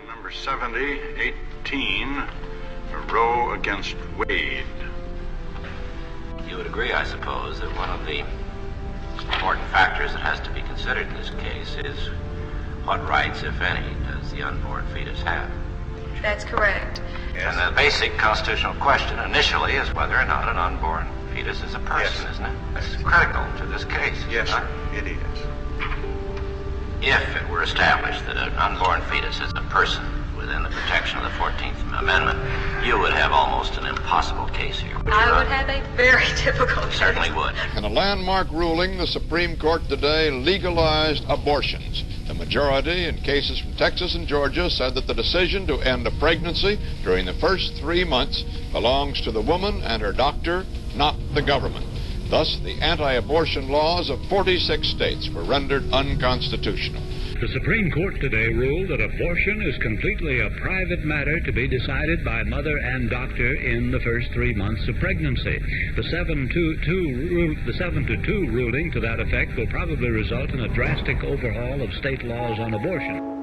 Number 7018, Roe against Wade. You would agree, I suppose, that one of the important factors that has to be considered in this case is what rights, if any, does the unborn fetus have? That's correct. Yes. And the basic constitutional question initially is whether or not an unborn fetus is a person, yes. Isn't it? It's critical to this case. Yes, sir, it is. If it were established that an unborn fetus is a person within the protection of the 14th Amendment, you would have almost an impossible case here. I would have a very difficult case. Certainly would. In a landmark ruling, the Supreme Court today legalized abortions. The majority in cases from Texas and Georgia said that the decision to end a pregnancy during the first 3 months belongs to the woman and her doctor, not the government. Thus, the anti-abortion laws of 46 states were rendered unconstitutional. The Supreme Court today ruled that abortion is completely a private matter to be decided by mother and doctor in the first 3 months of pregnancy. The 7-2 ruling to that effect will probably result in a drastic overhaul of state laws on abortion.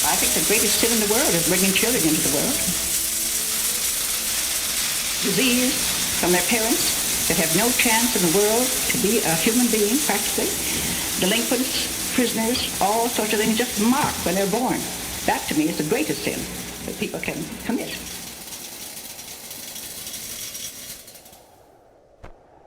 I think the greatest sin in the world is bringing children into the world. Disease from their parents that have no chance in the world to be a human being, practically. Delinquents, prisoners, all sorts of things just marked when they're born. That, to me, is the greatest sin that people can commit.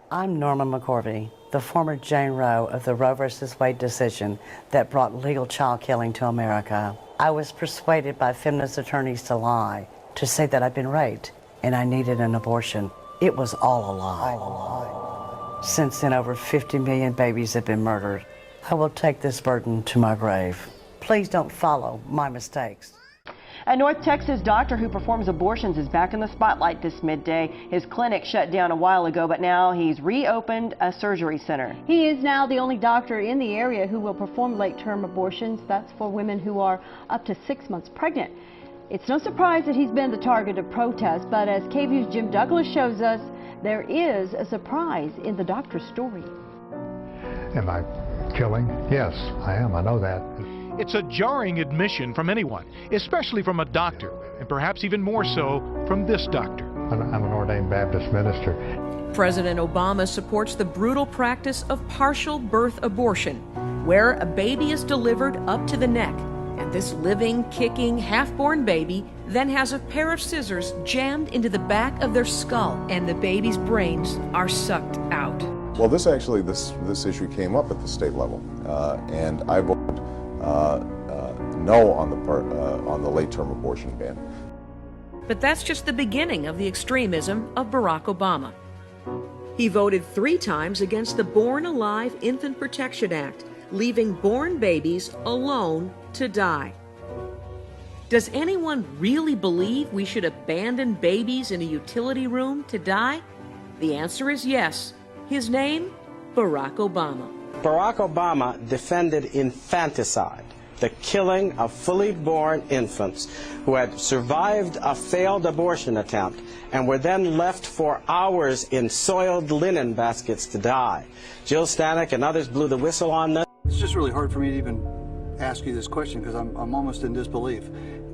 I'm Norma McCorvey, the former Jane Roe of the Roe v. Wade decision that brought legal child killing to America. I was persuaded by feminist attorneys to lie, to say that I'd been raped and I needed an abortion. It was all a lie. Since then, over 50 million babies have been murdered. I will take this burden to my grave. Please don't follow my mistakes. A North Texas doctor who performs abortions is back in the spotlight this midday. His clinic shut down a while ago, but now he's reopened a surgery center. He is now the only doctor in the area who will perform late-term abortions. That's for women who are up to 6 months pregnant. It's no surprise that he's been the target of protests, but as KVUE's Jim Douglas shows us, there is a surprise in the doctor's story. Am I killing? Yes, I am. I know that. It's a jarring admission from anyone, especially from a doctor, and perhaps even more so from this doctor. I'm an ordained Baptist minister. President Obama supports the brutal practice of partial birth abortion, where a baby is delivered up to the neck, and this living, kicking, half-born baby then has a pair of scissors jammed into the back of their skull, and the baby's brains are sucked out. Well, this issue came up at the state level, and I voted no on the late-term abortion ban. But that's just the beginning of the extremism of Barack Obama. He voted 3 times against the Born Alive Infant Protection Act, leaving born babies alone to die. Does anyone really believe we should abandon babies in a utility room to die? The answer is yes. His name, Barack Obama. Barack Obama defended infanticide, the killing of fully born infants who had survived a failed abortion attempt and were then left for hours in soiled linen baskets to die. Jill Stanek and others blew the whistle on this. It's just really hard for me to even ask you this question because I'm almost in disbelief.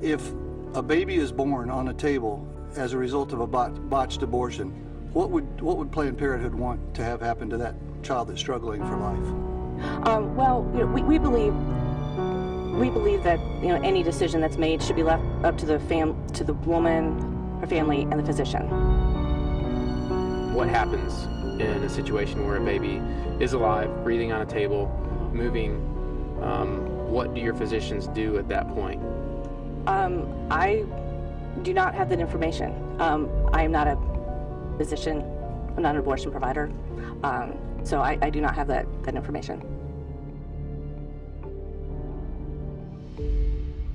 If a baby is born on a table as a result of a botched abortion, What would Planned Parenthood want to have happen to that child that's struggling for life? Well, we believe that any decision that's made should be left up to the woman, her family, and the physician. What happens in a situation where a baby is alive, breathing on a table, moving? What do your physicians do at that point? I do not have that information. I am not a physician. I'm not an abortion provider. So I do not have that information.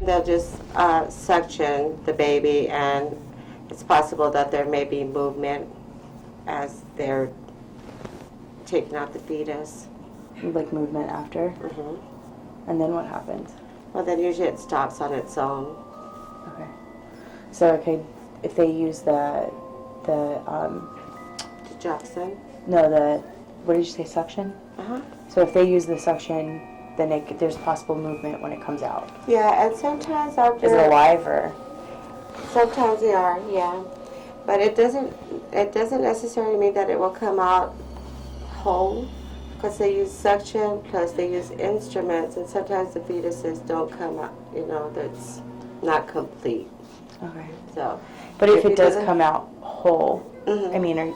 They'll just suction the baby, and it's possible that there may be movement as they're taking out the fetus. Like movement after? Mm-hmm. And then what happens? Well, then usually it stops on its own. Okay. So, okay, if they use the Jackson? No, what did you say, suction? Uh-huh. So if they use the suction, then there's possible movement when it comes out. Yeah, and sometimes after... Is it alive or? Sometimes they are, yeah. But it doesn't necessarily mean that it will come out whole, because they use suction, plus they use instruments, and sometimes the fetuses don't come out, that's not complete. Okay. So, but if it does come out whole, mm-hmm. I mean,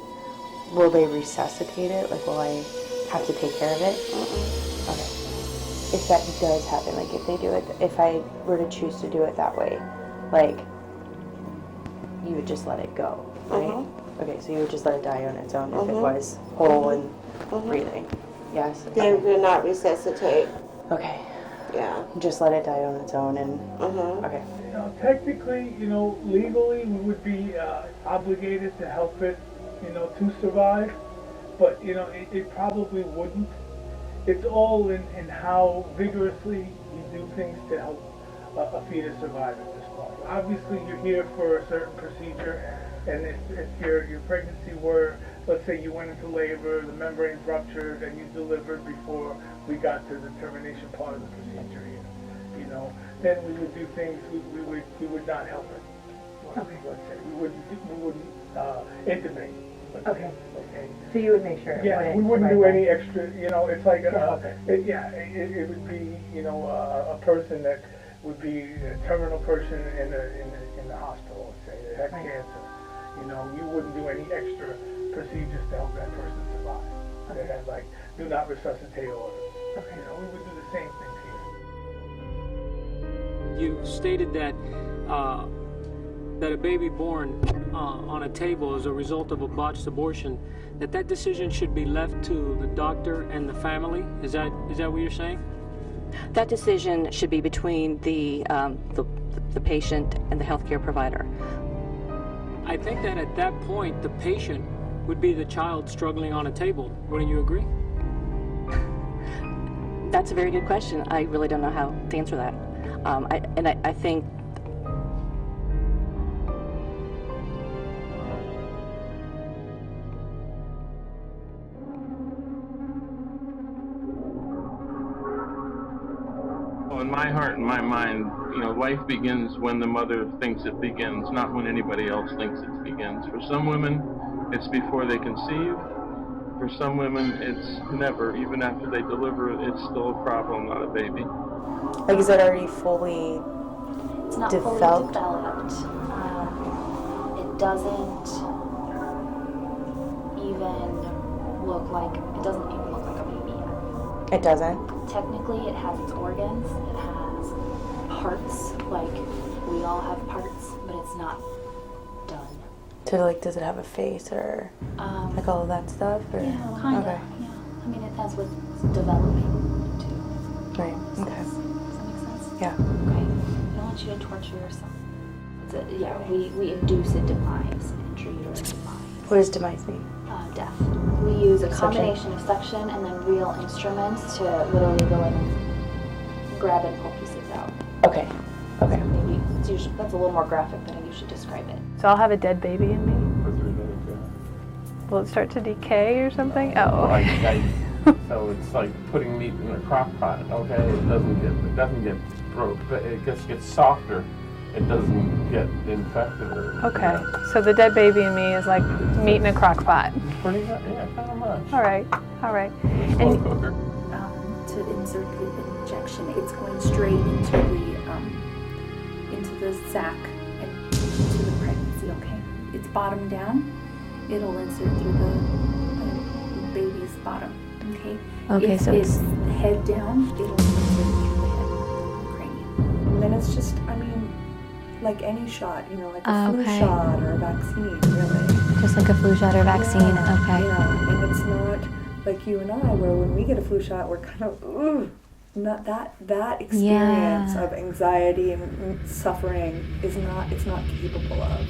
will they resuscitate it? Like, will I have to take care of it? Mm-mm. Okay. If that does happen, like if they do it, if I were to choose to do it that way, like, you would just let it go, right? Mm-hmm. Okay, so you would just let it die on its own if it Mm-hmm. was whole and Mm-hmm. breathing. Yes? They Okay. do not resuscitate. Okay. Yeah. Just let it die on its own and, Mm-hmm. okay. Technically, legally, we would be obligated to help it, to survive, but, it probably wouldn't. It's all in how vigorously you do things to help a fetus survive at this point. Obviously, you're here for a certain procedure, and if your pregnancy were, let's say you went into labor, the membranes ruptured, and you delivered before we got to the termination part of the procedure here, then we would do things, we would not help it. Okay. Let's say we wouldn't intubate. Okay. Okay. So you would make sure. Yeah, we wouldn't do any extra. It's like it would be a person that would be a terminal person in the hospital. Let's say that had cancer. You wouldn't do any extra procedures to help that person survive. They had do not resuscitate orders. Okay. We would do the same things here. You stated that that a baby born on a table as a result of a botched abortion, that decision should be left to the doctor and the family. Is that what you're saying? That decision should be between the patient and the healthcare provider. I think that at that point, the patient would be the child struggling on a table. Wouldn't you agree? That's a very good question. I really don't know how to answer that. I think in my heart and my mind, life begins when the mother thinks it begins, not when anybody else thinks it begins. For some women, it's before they conceive. For some women, it's never. Even after they deliver, it's still a problem, not a baby. Like, is it already fully It's not developed? fully developed. It doesn't even look like a baby yet. It doesn't? Technically, it has its organs, it has parts, like we all have parts, but it's not done. So, does it have a face or all of that stuff? Or? Yeah, kind of. Okay. Yeah. I mean, it has what's developing too. Right. Okay. Does that make sense? Yeah. Okay. I don't want you to torture yourself. We induce it demise, intrauterine demise. What does demise mean? Death. We use a Suction. combination of suction and then real instruments to literally go in and grab and pull pieces out. Okay. Okay. So maybe that's a little more graphic than I usually describe it. So I'll have a dead baby in me? Will it start to decay or something? Oh. So it's like putting meat in a crock pot. Okay, it doesn't get broke, but it just gets softer it doesn't get infected or... Okay, so the dead baby in me is like meat in a crock pot. Pretty much, yeah, kind of much. All right, all right. Slow cooker. To insert the injection, it's going straight into the sac and into the pregnancy, okay? It's bottom down. It'll insert through the baby's bottom, okay? Okay, if so it's head down, it'll insert through the head, cranium. And then it's just, I mean, like any shot, you know, like a flu shot or a vaccine, really. Just like a flu shot or vaccine, okay. Yeah, and it's not like you and I, where when we get a flu shot, we're kind of, ooh, not that experience of anxiety and suffering is not, it's not capable of.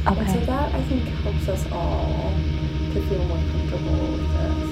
Okay. And so that, I think, helps us all to feel more comfortable with this.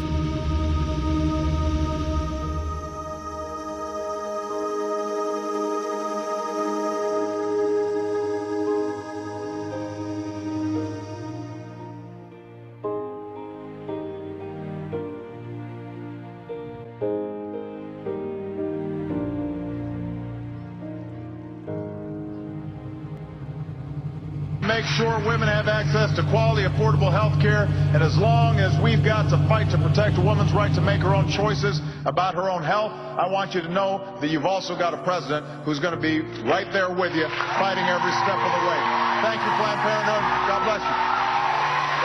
Make sure women have access to quality, affordable health care, and as long as we've got to fight to protect a woman's right to make her own choices about her own health, I want you to know that you've also got a president who's going to be right there with you, fighting every step of the way. Thank you, Planned Parenthood. God bless you.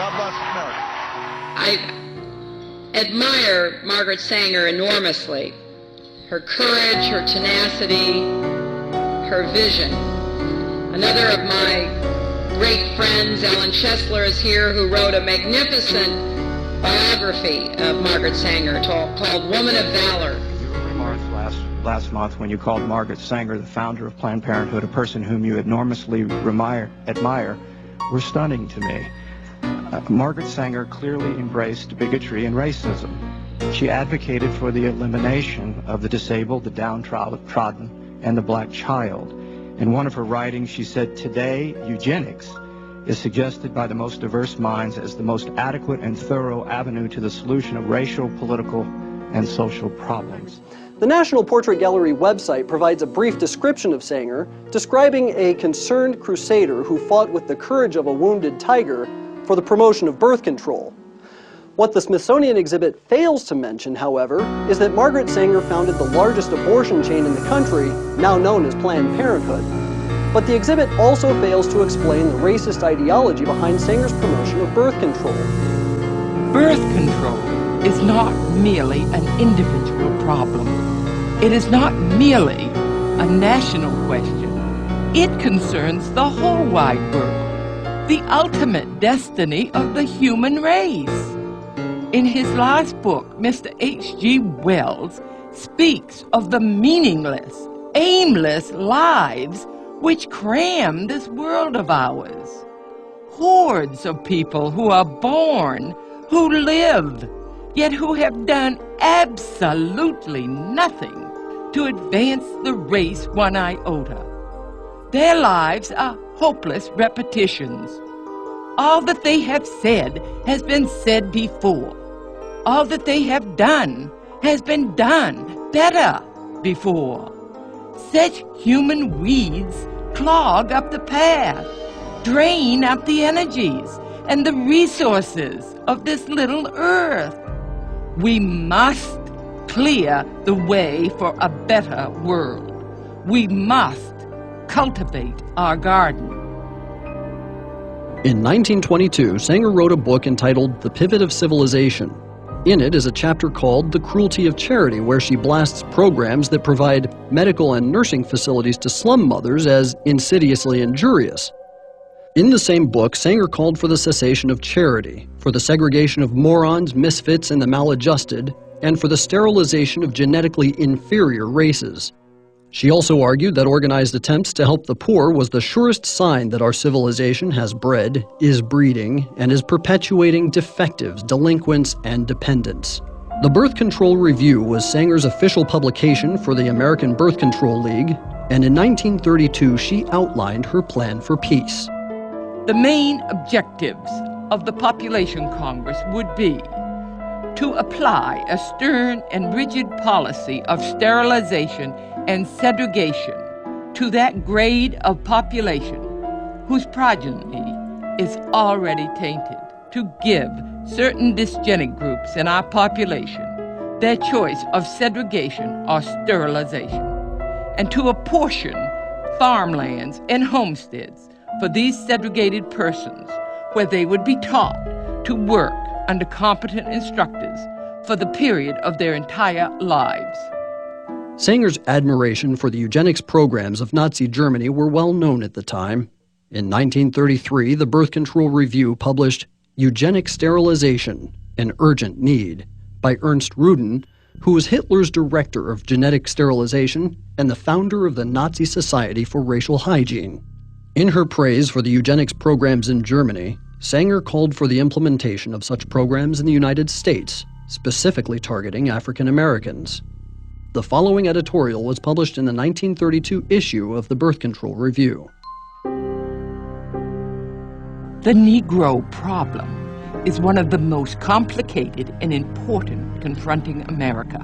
God bless America. I admire Margaret Sanger enormously. Her courage, her tenacity, her vision. Another of my great friends, Ellen Chesler, is here, who wrote a magnificent biography of Margaret Sanger called Woman of Valor. Your remarks last month when you called Margaret Sanger, the founder of Planned Parenthood, a person whom you enormously admire, were stunning to me. Margaret Sanger clearly embraced bigotry and racism. She advocated for the elimination of the disabled, the downtrodden, and the black child. In one of her writings, she said, "Today, eugenics is suggested by the most diverse minds as the most adequate and thorough avenue to the solution of racial, political, and social problems." The National Portrait Gallery website provides a brief description of Sanger, describing a concerned crusader who fought with the courage of a wounded tiger for the promotion of birth control. What the Smithsonian exhibit fails to mention, however, is that Margaret Sanger founded the largest abortion chain in the country, now known as Planned Parenthood. But the exhibit also fails to explain the racist ideology behind Sanger's promotion of birth control. Birth control is not merely an individual problem. It is not merely a national question. It concerns the whole wide world, the ultimate destiny of the human race. In his last book, Mr. H.G. Wells speaks of the meaningless, aimless lives which cram this world of ours. Hordes of people who are born, who live, yet who have done absolutely nothing to advance the race one iota. Their lives are hopeless repetitions. All that they have said has been said before. All that they have done has been done better before. Such human weeds clog up the path, drain up the energies and the resources of this little earth. We must clear the way for a better world. We must cultivate our garden. In 1922, Sanger wrote a book entitled The Pivot of Civilization. In it is a chapter called The Cruelty of Charity, where she blasts programs that provide medical and nursing facilities to slum mothers as insidiously injurious. In the same book, Sanger called for the cessation of charity, for the segregation of morons, misfits, and the maladjusted, and for the sterilization of genetically inferior races. She also argued that organized attempts to help the poor was the surest sign that our civilization has bred, is breeding, and is perpetuating defectives, delinquents, and dependents. The Birth Control Review was Sanger's official publication for the American Birth Control League, and in 1932 she outlined her plan for peace. The main objectives of the Population Congress would be to apply a stern and rigid policy of sterilization and segregation to that grade of population whose progeny is already tainted, to give certain dysgenic groups in our population their choice of segregation or sterilization, and to apportion farmlands and homesteads for these segregated persons where they would be taught to work under competent instructors for the period of their entire lives. Sanger's admiration for the eugenics programs of Nazi Germany were well known at the time. In 1933, the Birth Control Review published Eugenic Sterilization, an Urgent Need, by Ernst Rudin, who was Hitler's director of genetic sterilization and the founder of the Nazi Society for Racial Hygiene. In her praise for the eugenics programs in Germany, Sanger called for the implementation of such programs in the United States, specifically targeting African Americans. The following editorial was published in the 1932 issue of the Birth Control Review. The Negro problem is one of the most complicated and important confronting America.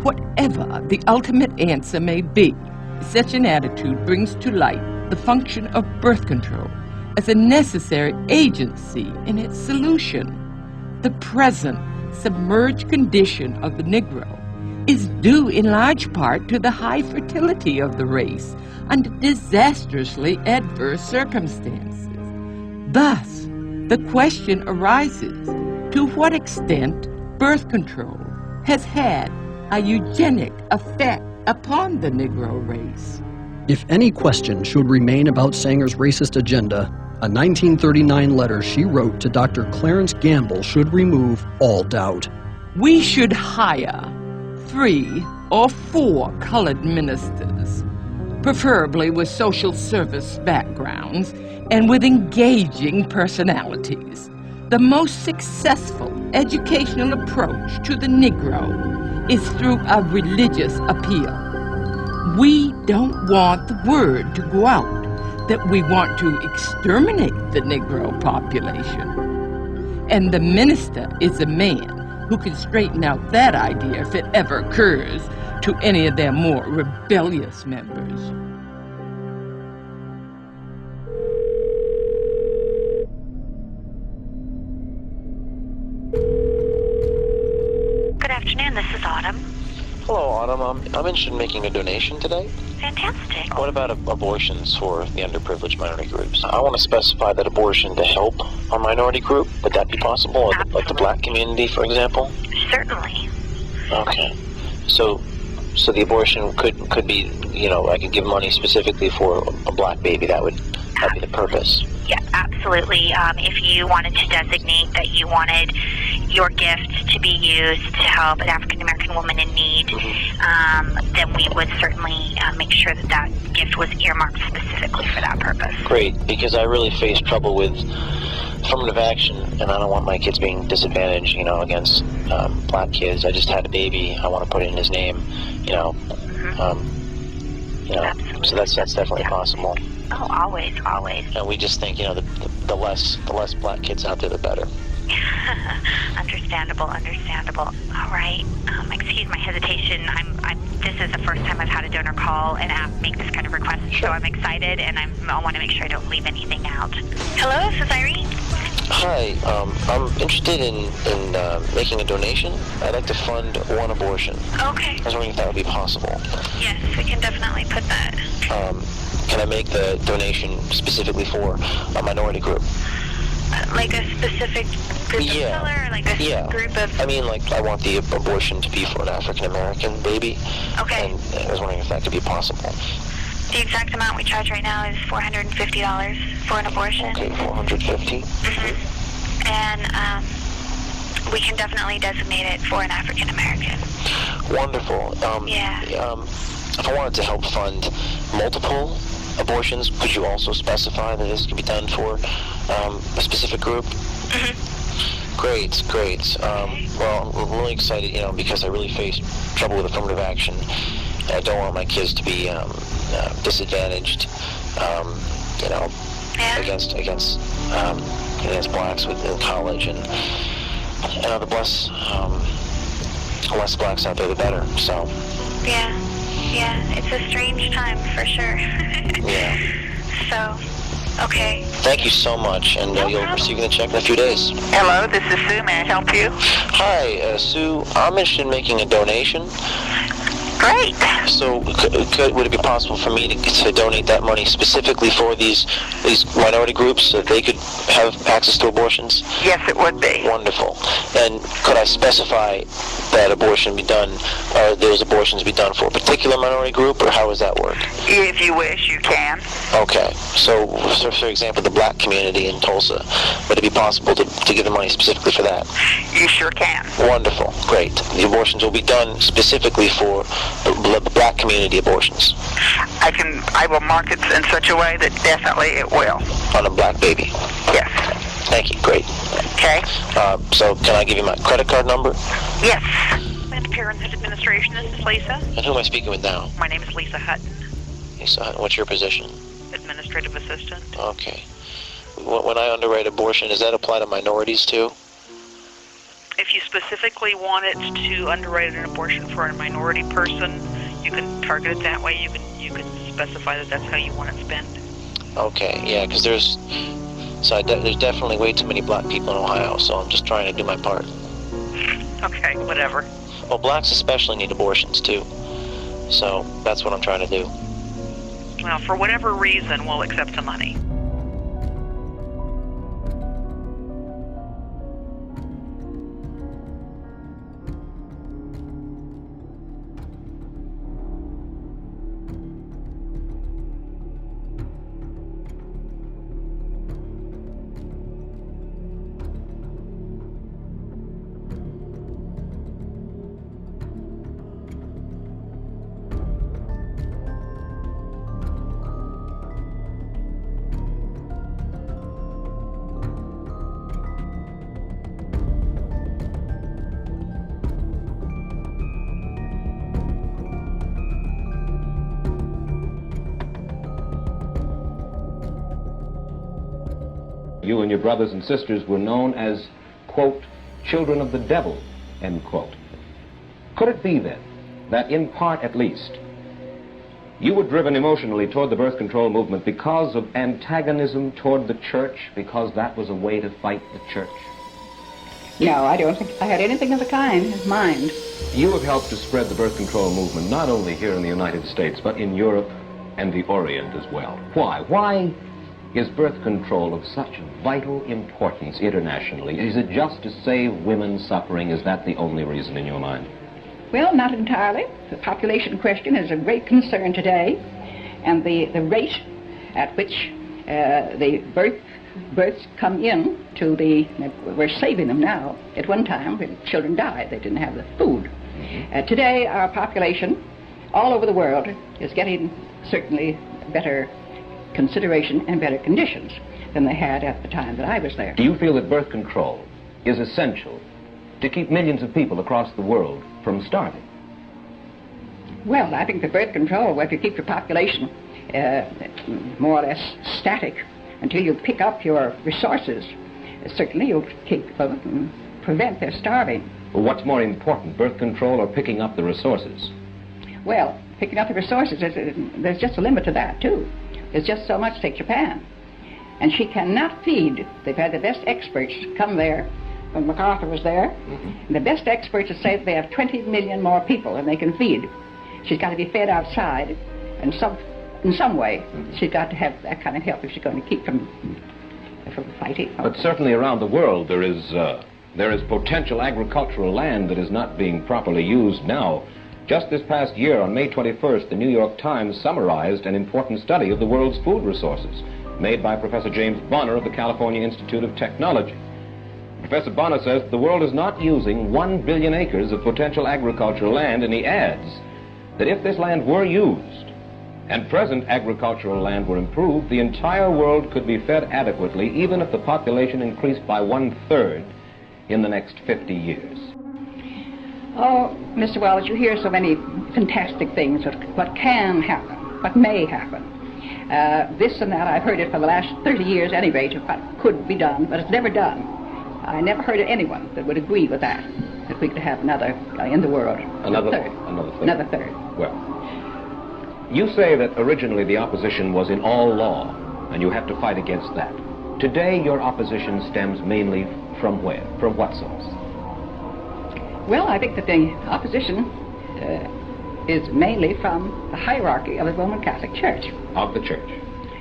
Whatever the ultimate answer may be, such an attitude brings to light the function of birth control as a necessary agency in its solution. The present submerged condition of the Negro is due in large part to the high fertility of the race under disastrously adverse circumstances. Thus, the question arises, to what extent birth control has had a eugenic effect upon the Negro race? If any question should remain about Sanger's racist agenda, a 1939 letter she wrote to Dr. Clarence Gamble should remove all doubt. We should hire 3 or 4 colored ministers, preferably with social service backgrounds and with engaging personalities. The most successful educational approach to the Negro is through a religious appeal. We don't want the word to go out that we want to exterminate the Negro population. And the minister is a man who can straighten out that idea if it ever occurs to any of their more rebellious members. Good afternoon, this is Autumn. Hello, Autumn. I'm interested in making a donation today. Fantastic. What about abortions for the underprivileged minority groups? I want to specify that abortion to help a minority group. Would that be possible? Like the black community, for example? Certainly. Okay. So the abortion could be, I could give money specifically for a black baby. That'd be the purpose. Yeah, absolutely. If you wanted to designate that you wanted your gift to be used to help an African American woman in need, then we would certainly make sure that gift was earmarked specifically for that purpose. Great, because I really face trouble with affirmative action, and I don't want my kids being disadvantaged, against black kids. I just had a baby. I want to put it in his name, so that's definitely possible. Oh, always. And we just think, the less black kids out there, the better. Understandable. All right. Excuse my hesitation. This is the first time I've had a donor call and make this kind of request, so I'm excited, and I want to make sure I don't leave anything out. Hello, this is Irene. Hi, I'm interested in making a donation. I'd like to fund one abortion. Okay. I was wondering if that would be possible. Yes, we can definitely put that. Can I make the donation specifically for a minority group? Like a specific group of color, or like a group of... I mean, I want the abortion to be for an African American baby. Okay. And I was wondering if that could be possible. The exact amount we charge right now is $450 for an abortion. Okay, $450. And we can definitely designate it for an African American. Wonderful. If I wanted to help fund multiple abortions, could you also specify that this can be done for a specific group? Great. Well, I'm really excited, because I really face trouble with affirmative action. And I don't want my kids to be disadvantaged, against blacks in college, and the less blacks out there, the better. So. Yeah. Yeah, it's a strange time for sure. Yeah. So, okay. Thank you so much, and you'll receive the check in a few days. Hello, this is Sue. May I help you? Hi, Sue. I'm interested in making a donation. Great. So, would it be possible for me to donate that money specifically for these minority groups so that they could have access to abortions? Yes, it would be. Wonderful. And could I specify that abortion be done, or those abortions be done for a particular minority group, or how does that work? If you wish, you can. Okay. So, for example, the black community in Tulsa, would it be possible to give the money specifically for that? You sure can. Wonderful. Great. The abortions will be done specifically for the black community abortions. I will mark it in such a way that definitely it will. On a black baby? Yes. Thank you. Great. Okay. So can I give you my credit card number? Yes. Planned Parenthood Administration, this is Lisa. And who am I speaking with now? My name is Lisa Hutton. Lisa Hutton, what's your position? Administrative Assistant. Okay. When I underwrite abortion, does that apply to minorities too? If you specifically wanted to underwrite an abortion for a minority person, you can target it that way. You can specify that that's how you want it spent. Okay, yeah, because there's definitely way too many black people in Ohio, so I'm just trying to do my part. Okay, whatever. Well, blacks especially need abortions too, so that's what I'm trying to do. Well, for whatever reason, we'll accept the money. You and your brothers and sisters were known as, quote, children of the devil, end quote. Could it be then that in part at least you were driven emotionally toward the birth control movement because of antagonism toward the church, because that was a way to fight the church? No, I don't think I had anything of the kind in mind. You have helped to spread the birth control movement not only here in the United States, but in Europe and the Orient as well. Why? Why is birth control of such vital importance internationally? Is it just to save women suffering? Is that the only reason in your mind? Well, not entirely. The population question is a great concern today, and the rate at which the births come in to we're saving them now. At one time, when children died, they didn't have the food. Today, our population all over the world is getting certainly better consideration and better conditions than they had at the time that I was there. Do you feel that birth control is essential to keep millions of people across the world from starving? Well, I think the birth control, if you keep your population more or less static until you pick up your resources, certainly you'll prevent their starving. Well, what's more important, birth control or picking up the resources? Well, picking up the resources, there's just a limit to that, too. There's just so much. Take Japan. And she cannot feed. They've had the best experts come there when MacArthur was there. And the best experts have said they have 20 million more people than they can feed. She's got to be fed outside in some way. She's got to have that kind of help if she's going to keep from fighting. But certainly around the world there is potential agricultural land that is not being properly used now. Just this past year, on May 21st, the New York Times summarized an important study of the world's food resources made by Professor James Bonner of the California Institute of Technology. Professor Bonner says the world is not using 1 billion acres of potential agricultural land, and he adds that if this land were used and present agricultural land were improved, the entire world could be fed adequately, even if the population increased by 1/3 in the next 50 years. Oh, Mr. Wallace, you hear so many fantastic things of what can happen, what may happen. This and that, I've heard it for the last 30 years anyway, to what could be done, but it's never done. I never heard of anyone that would agree with that we could have another in the world. Another third. Well, You say that originally the opposition was in all law, and you have to fight against that. Today, your opposition stems mainly from where? From what source? Well, I think that the opposition is mainly from the hierarchy of the Roman Catholic Church. Of the Church.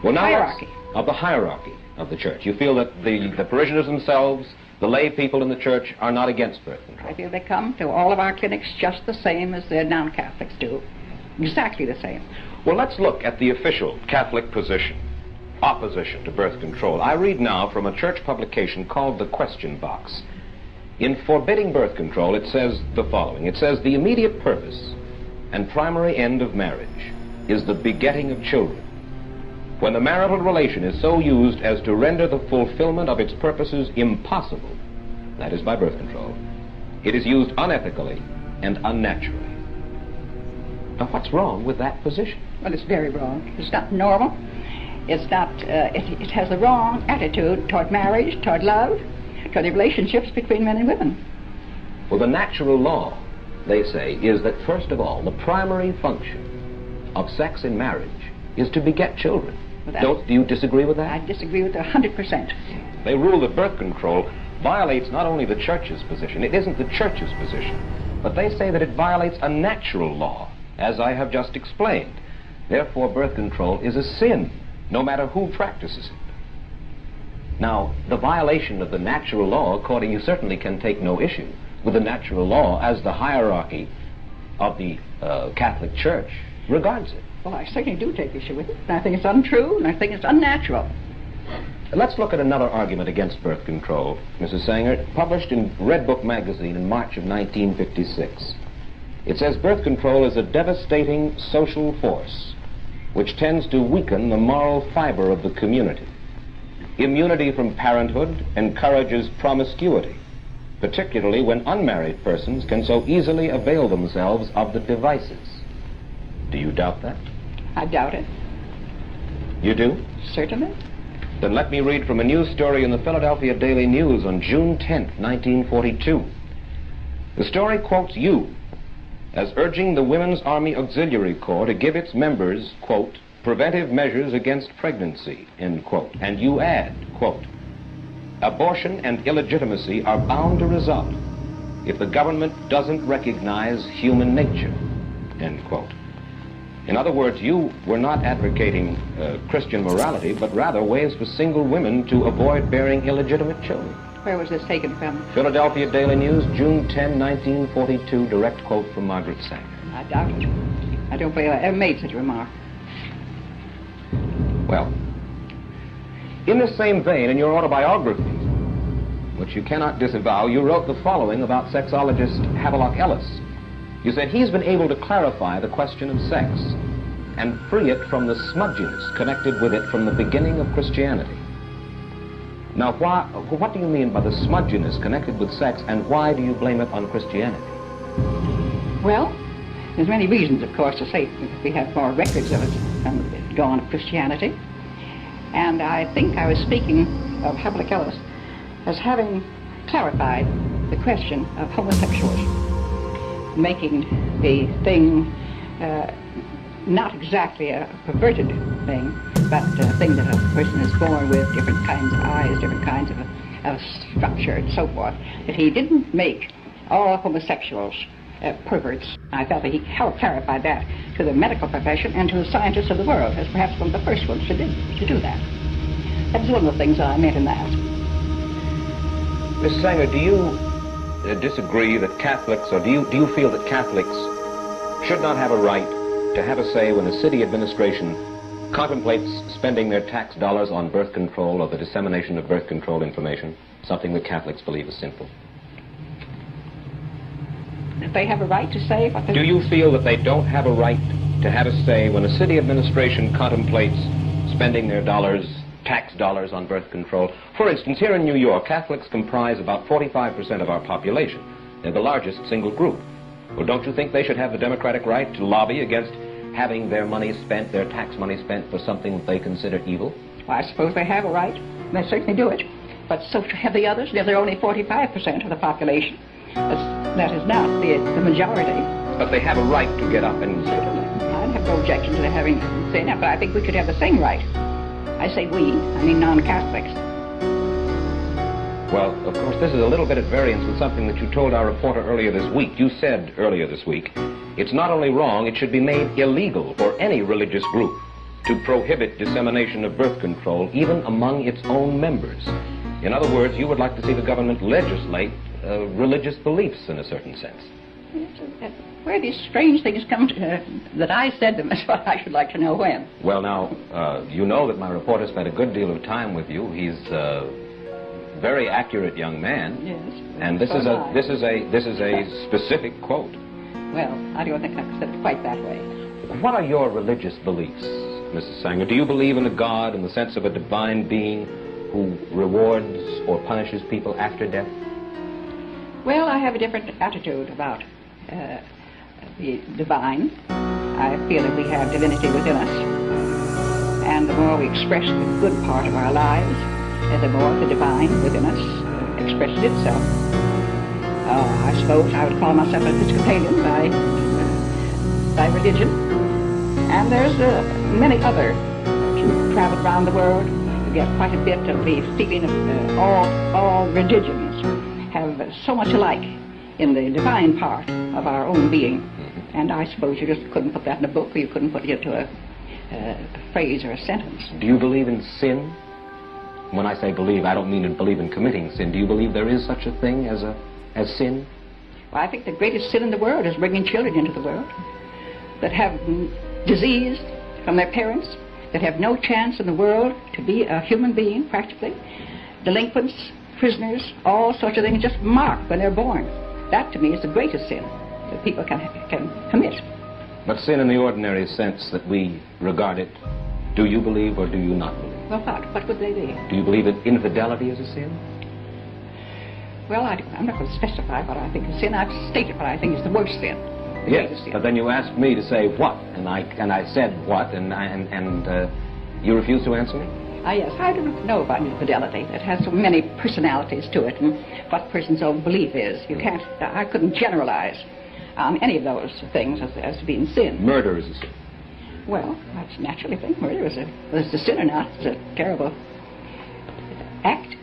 Well, now hierarchy. Of the hierarchy of the Church. You feel that the parishioners themselves, the lay people in the Church, are not against birth control? I feel they come to all of our clinics just the same as the non-Catholics do. Exactly the same. Well, let's look at the official Catholic position, opposition to birth control. I read now from a church publication called The Question Box. In forbidding birth control, it says the following. It says, the immediate purpose and primary end of marriage is the begetting of children. When the marital relation is so used as to render the fulfillment of its purposes impossible, that is by birth control, it is used unethically and unnaturally. Now, what's wrong with that position? Well, it's very wrong. It's not normal. It's not, it has the wrong attitude toward marriage, toward love, toward the relationships between men and women. Well, the natural law, they say, is that, first of all, the primary function of sex in marriage is to beget children. Do you disagree with that? I disagree with it 100%. They rule that birth control violates not only the Church's position, it isn't the Church's position, but they say that it violates a natural law, as I have just explained. Therefore, birth control is a sin, no matter who practices it. Now, the violation of the natural law, according you certainly can take no issue with the natural law as the hierarchy of the Catholic Church regards it. Well, I certainly do take issue with it. And I think it's untrue, and I think it's unnatural. Let's look at another argument against birth control, Mrs. Sanger, published in Red Book magazine in March of 1956. It says birth control is a devastating social force which tends to weaken the moral fiber of the community. Immunity from parenthood encourages promiscuity, particularly when unmarried persons can so easily avail themselves of the devices. Do you doubt that? I doubt it. You do? Certainly. Then let me read from a news story in the Philadelphia Daily News on June 10th, 1942. The story quotes you as urging the Women's Army Auxiliary Corps to give its members, quote, preventive measures against pregnancy, end quote. And you add, quote, abortion and illegitimacy are bound to result if the government doesn't recognize human nature, end quote. In other words, you were not advocating Christian morality, but rather ways for single women to avoid bearing illegitimate children. Where was this taken from? Philadelphia Daily News, June 10, 1942, direct quote from Margaret Sanger. I doubt it. I don't believe I ever made such a remark. Well, in the same vein, in your autobiography, which you cannot disavow, you wrote the following about sexologist Havelock Ellis. You said he's been able to clarify the question of sex and free it from the smudginess connected with it from the beginning of Christianity. Now, what do you mean by the smudginess connected with sex, and why do you blame it on Christianity? Well, there's many reasons, of course, to say because we have more records of it than go on of Christianity. And I think I was speaking of Havelock Ellis as having clarified the question of homosexuals, making the thing not exactly a perverted thing, but a thing that a person is born with, different kinds of eyes, different kinds of structure, and so forth, that he didn't make all homosexuals perverts. I felt that he helped clarify that to the medical profession and to the scientists of the world, as perhaps one of the first ones to do that. That's one of the things I meant in that. Miss Sanger, do you disagree that Catholics, or do you feel that Catholics should not have a right to have a say when a city administration contemplates spending their tax dollars on birth control or the dissemination of birth control information, something that Catholics believe is sinful? That they have a right to say what they... Do you feel that they don't have a right to have a say when a city administration contemplates spending their dollars, tax dollars, on birth control? For instance, here in New York, Catholics comprise about 45% of our population. They're the largest single group. Well, don't you think they should have the democratic right to lobby against having their money spent, their tax money spent, for something that they consider evil? Well, I suppose they have a right. They certainly do it. But so have the others. They're only 45% of the population. That is not the majority. But they have a right to get up and... I have no objection to having sin, but I think we should have the same right. I say we, I mean non-Catholics. Well, of course, this is a little bit at variance with something that you told our reporter earlier this week. You said earlier this week, it's not only wrong, it should be made illegal for any religious group to prohibit dissemination of birth control, even among its own members. In other words, you would like to see the government legislate religious beliefs in a certain sense. Where these strange things come to, that I said them is what I should like to know when. Well, now, you know that my reporter spent a good deal of time with you. He's very accurate young man. Yes. And this is a specific quote. Well, I don't think I said it quite that way. What are your religious beliefs, Mrs. Sanger? Do you believe in a God in the sense of a divine being who rewards or punishes people after death? Well, I have a different attitude about the divine. I feel that we have divinity within us. And the more we express the good part of our lives, the more the divine within us expresses itself. I suppose I would call myself an Episcopalian by religion. And there's many other. If you travel around the world, you get quite a bit of the feeling of all religions have so much alike in the divine part of our own being. And I suppose you just couldn't put that in a book, or you couldn't put it into a phrase or a sentence. Do you believe in sin? When I say believe, I don't mean to believe in committing sin. Do you believe there is such a thing as sin? Well, I think the greatest sin in the world is bringing children into the world that have disease from their parents, that have no chance in the world to be a human being, practically. Delinquents, prisoners, all sorts of things just marked when they're born. That, to me, is the greatest sin that people can commit. But sin in the ordinary sense that we regard it, do you believe or do you not believe? Well, what would they be? Do you believe that infidelity is a sin? Well, I'm not going to specify what I think is sin. I've stated what I think is the worst sin. Yes, but then you asked me to say what, and I said what, and you refused to answer me? Yes, I don't know about infidelity. It has so many personalities to it, and what a person's own belief is. I couldn't generalize any of those things as being sin. Murder is a sin. Well, that's naturally a thing. Murder is a sin or not. It's a terrible act.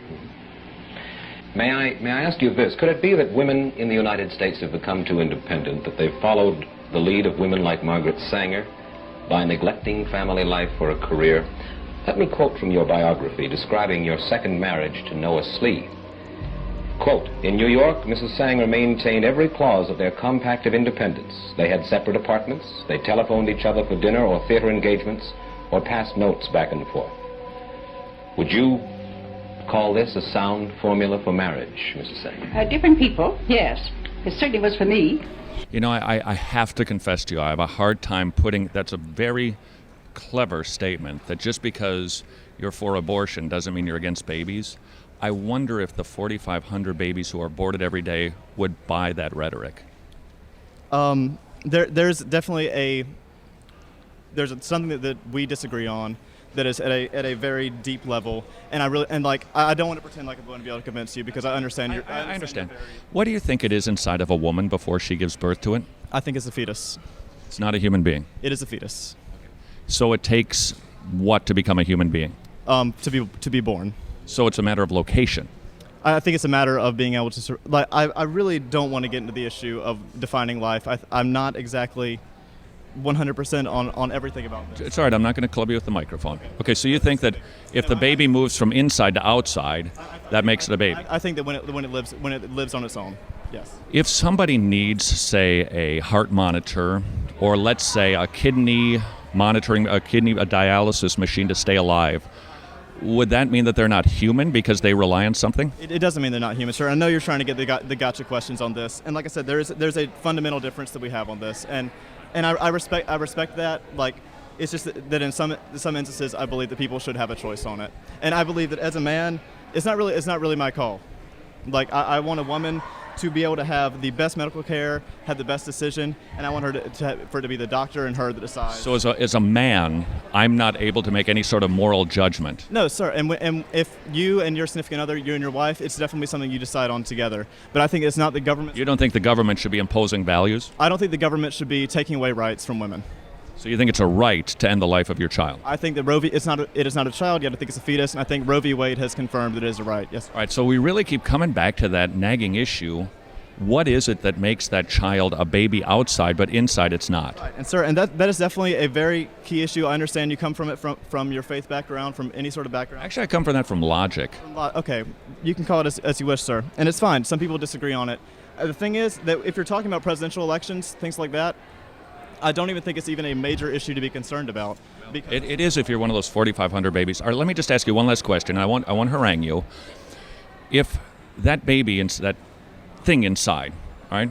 May I ask you this? Could it be that women in the United States have become too independent, that they've followed the lead of women like Margaret Sanger by neglecting family life for a career? Let me quote from your biography describing your second marriage to Noah Slee. Quote, in New York, Mrs. Sanger maintained every clause of their compact of independence. They had separate apartments, they telephoned each other for dinner or theater engagements, or passed notes back and forth. Would you call this a sound formula for marriage, Mrs. Sanger? Different people, yes. It certainly was for me. You know, I have to confess to you, I have a hard time putting, that's a very clever statement, that just because you're for abortion doesn't mean you're against babies. I wonder if the 4,500 babies who are aborted every day would buy that rhetoric. There's definitely there's something that we disagree on that is at a very deep level, and I don't want to pretend like I'm going to be able to convince you because I understand. I understand. What do you think it is inside of a woman before she gives birth to it? I think it's a fetus. It's not a human being. It is a fetus. So it takes what to become a human being? To be born. So it's a matter of location. I think it's a matter of being able to. I really don't want to get into the issue of defining life. I'm not exactly 100% on everything about this. It's all right. I'm not going to club you with the microphone. Okay, so you think that if the baby moves from inside to outside, that makes it a baby? I think that when it lives on its own, yes. If somebody needs, say, a heart monitor, or let's say a kidney monitoring, a dialysis machine to stay alive, would that mean that they're not human because they rely on something? It doesn't mean they're not human, sir. I know you're trying to get the gotcha questions on this, and like I said, there's a fundamental difference that we have on this, and I respect that. Like, it's just that in some instances, I believe that people should have a choice on it, and I believe that as a man, it's not really my call. Like, I want a woman to be able to have the best medical care, have the best decision, and I want her for it to be the doctor and her that decides. So as a man, I'm not able to make any sort of moral judgment? No, sir. And if you and your significant other, you and your wife, it's definitely something you decide on together. But I think it's not the government. You don't think the government should be imposing values? I don't think the government should be taking away rights from women. So you think it's a right to end the life of your child? I think that Roe v. It is not a child yet. I think it's a fetus, and I think Roe v. Wade has confirmed that it is a right. Yes. All right, so we really keep coming back to that nagging issue. What is it that makes that child a baby outside, but inside it's not? Right. And sir, and that is definitely a very key issue. I understand you come from it from your faith background, from any sort of background. Actually, I come from that from logic. Okay, you can call it as you wish, sir, and it's fine. Some people disagree on it. The thing is that if you're talking about presidential elections, things like that, I don't even think it's even a major issue to be concerned about. It is if you're one of those 4,500 babies. All right, let me just ask you one last question. I won't harangue you. If that baby, that thing inside, all right,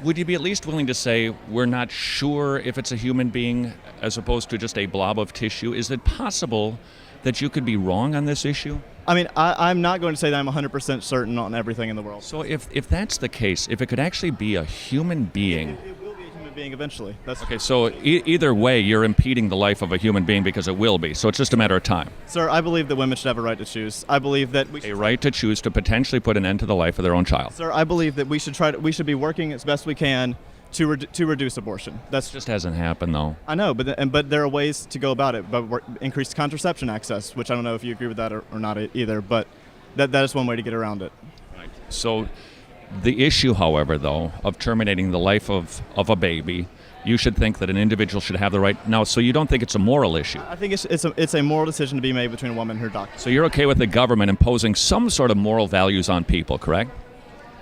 would you be at least willing to say we're not sure if it's a human being as opposed to just a blob of tissue? Is it possible that you could be wrong on this issue? I mean, I'm not going to say that I'm 100% certain on everything in the world. So if that's the case, if it could actually be a human being... It will be a human being eventually. That's okay, so either way, you're impeding the life of a human being because it will be. So it's just a matter of time. Sir, I believe that women should have a right to choose. I believe that a right to choose to potentially put an end to the life of their own child. Sir, I believe that we should be working as best we can to reduce abortion. That's just hasn't happened though. I know, but there are ways to go about it. But increased contraception access, which I don't know if you agree with that or not either. But that is one way to get around it. Right. So the issue, however, though, of terminating the life of a baby, you should think that an individual should have the right. Now, so you don't think it's a moral issue? I think it's a moral decision to be made between a woman and her doctor. So you're okay with the government imposing some sort of moral values on people, correct?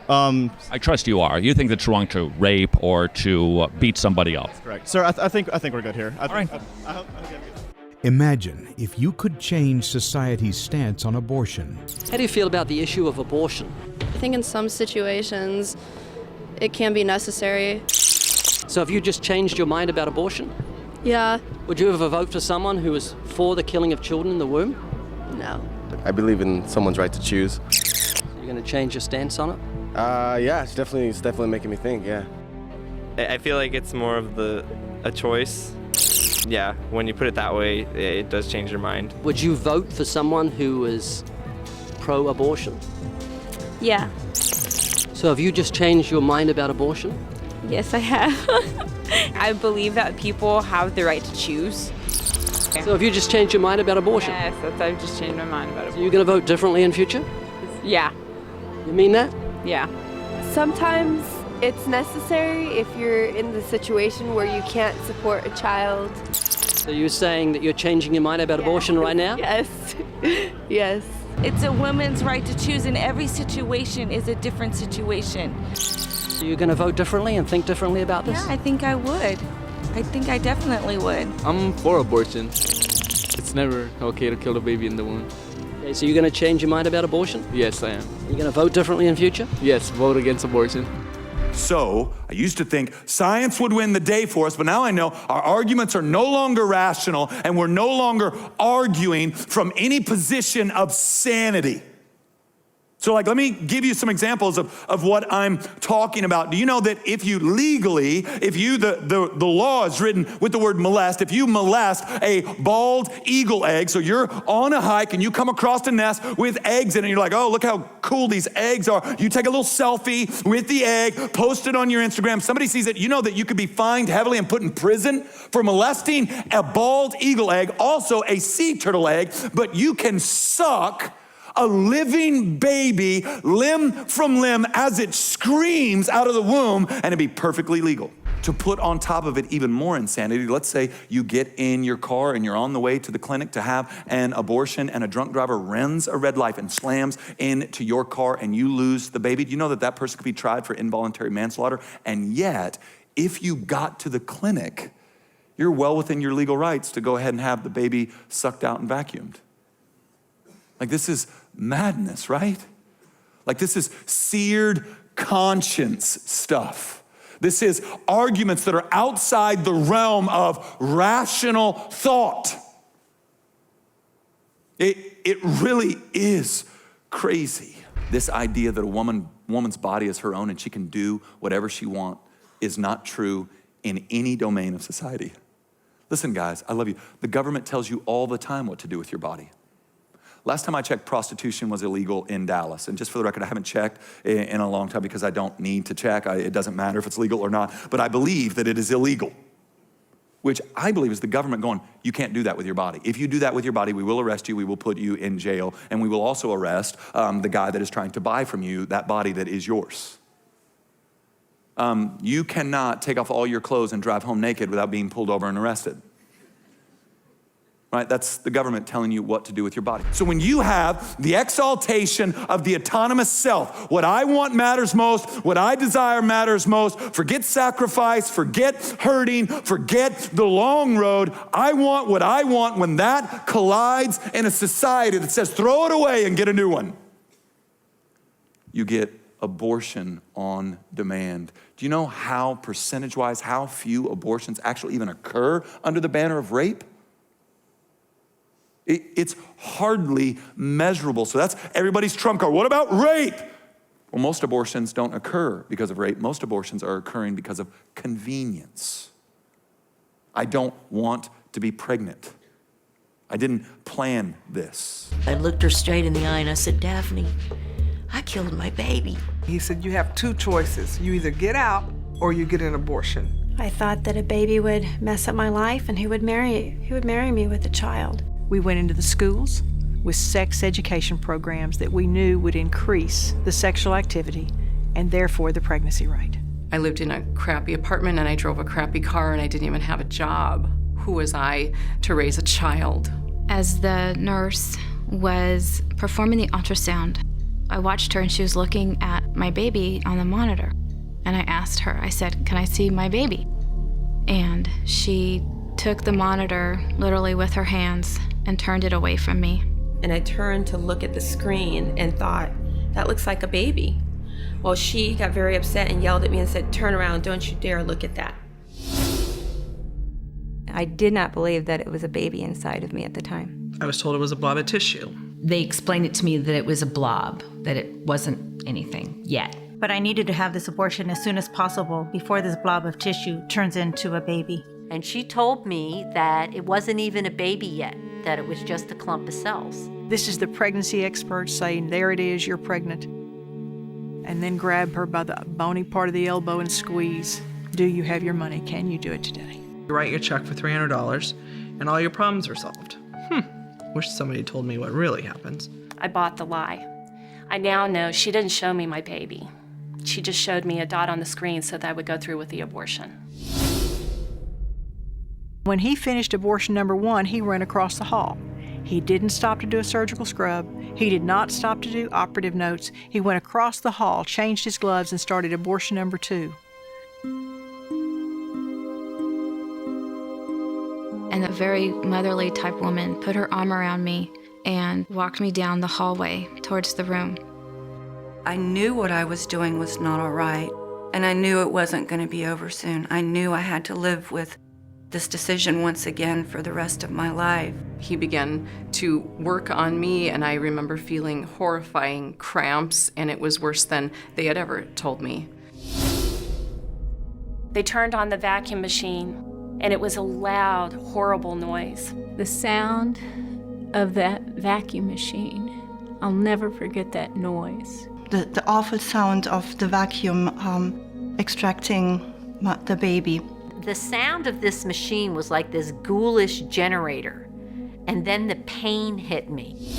I trust you are. You think it's wrong to rape or to beat somebody up. That's correct. Sir, I think we're good here. All right. I hope Imagine if you could change society's stance on abortion. How do you feel about the issue of abortion? I think in some situations it can be necessary. So have you just changed your mind about abortion? Yeah. Would you ever vote for someone who is for the killing of children in the womb? No. I believe in someone's right to choose. You're going to change your stance on it? Yeah, it's definitely making me think, yeah. I feel like it's more of a choice. Yeah, when you put it that way, it does change your mind. Would you vote for someone who is pro-abortion? Yeah. So have you just changed your mind about abortion? Yes, I have. I believe that people have the right to choose. So have you just changed your mind about abortion? Yes, I've just changed my mind about abortion. So you're going to vote differently in future? Yeah. You mean that? Yeah. Sometimes it's necessary if you're in the situation where you can't support a child. So you're saying that you're changing your mind about abortion right now? Yes. Yes. It's a woman's right to choose, and every situation is a different situation. So you're going to vote differently and think differently about this? Yeah, I think I would. I think I definitely would. I'm for abortion. It's never okay to kill a baby in the womb. Okay, so you're going to change your mind about abortion? Yes, I am. You're going to vote differently in future? Yes, vote against abortion. So, I used to think science would win the day for us, but now I know our arguments are no longer rational and we're no longer arguing from any position of sanity. So let me give you some examples of what I'm talking about. Do you know that if you legally, the law is written with the word molest, if you molest a bald eagle egg, so you're on a hike and you come across a nest with eggs in it, and you're like, oh, look how cool these eggs are. You take a little selfie with the egg, post it on your Instagram, somebody sees it, you know that you could be fined heavily and put in prison for molesting a bald eagle egg, also a sea turtle egg, but you can suck a living baby limb from limb as it screams out of the womb, and it'd be perfectly legal. To put on top of it even more insanity, let's say you get in your car and you're on the way to the clinic to have an abortion and a drunk driver runs a red light and slams into your car and you lose the baby. Do you know that person could be tried for involuntary manslaughter? And yet, if you got to the clinic, you're well within your legal rights to go ahead and have the baby sucked out and vacuumed. Like, this is madness, right? Like, this is seared conscience stuff. This is arguments that are outside the realm of rational thought. It really is crazy. This idea that a woman's body is her own and she can do whatever she wants is not true in any domain of society. Listen, guys, I love you. The government tells you all the time what to do with your body. Last time I checked, prostitution was illegal in Dallas. And just for the record, I haven't checked in a long time because I don't need to check. It doesn't matter if it's legal or not. But I believe that it is illegal. which I believe is the government going, you can't do that with your body. If you do that with your body, we will arrest you, we will put you in jail, and we will also arrest the guy that is trying to buy from you that body that is yours. You cannot take off all your clothes and drive home naked without being pulled over and arrested. Right? That's the government telling you what to do with your body. So when you have the exaltation of the autonomous self, what I want matters most, what I desire matters most, forget sacrifice, forget hurting, forget the long road. I want what I want. When that collides in a society that says throw it away and get a new one, you get abortion on demand. Do you know how percentage-wise, how few abortions actually even occur under the banner of rape? It's hardly measurable. So that's everybody's trump card. What about rape? Well, most abortions don't occur because of rape. Most abortions are occurring because of convenience. I don't want to be pregnant. I didn't plan this. I looked her straight in the eye and I said, Daphne, I killed my baby. He said, you have two choices. You either get out or you get an abortion. I thought that a baby would mess up my life and he would marry me with a child. We went into the schools with sex education programs that we knew would increase the sexual activity and therefore the pregnancy rate. I lived in a crappy apartment and I drove a crappy car and I didn't even have a job. Who was I to raise a child? As the nurse was performing the ultrasound, I watched her and she was looking at my baby on the monitor. And I asked her, I said, can I see my baby? And she took the monitor literally with her hands and turned it away from me. And I turned to look at the screen and thought, that looks like a baby. Well, she got very upset and yelled at me and said, turn around, don't you dare look at that. I did not believe that it was a baby inside of me at the time. I was told it was a blob of tissue. They explained it to me that it was a blob, that it wasn't anything yet. But I needed to have this abortion as soon as possible before this blob of tissue turns into a baby. And she told me that it wasn't even a baby yet, that it was just a clump of cells. This is the pregnancy experts saying, there it is, you're pregnant. And then grab her by the bony part of the elbow and squeeze. Do you have your money? Can you do it today? You write your check for $300 and all your problems are solved. Wish somebody told me what really happens. I bought the lie. I now know she didn't show me my baby. She just showed me a dot on the screen so that I would go through with the abortion. When he finished abortion number 1, he ran across the hall. He didn't stop to do a surgical scrub. He did not stop to do operative notes. He went across the hall, changed his gloves, and started abortion number 2. And a very motherly type woman put her arm around me and walked me down the hallway towards the room. I knew what I was doing was not all right, and I knew it wasn't going to be over soon. I knew I had to live with this decision once again for the rest of my life. He began to work on me, and I remember feeling horrifying cramps, and it was worse than they had ever told me. They turned on the vacuum machine, and it was a loud, horrible noise. The sound of that vacuum machine, I'll never forget that noise. The awful sound of the vacuum extracting the baby. The sound of this machine was like this ghoulish generator, and then the pain hit me.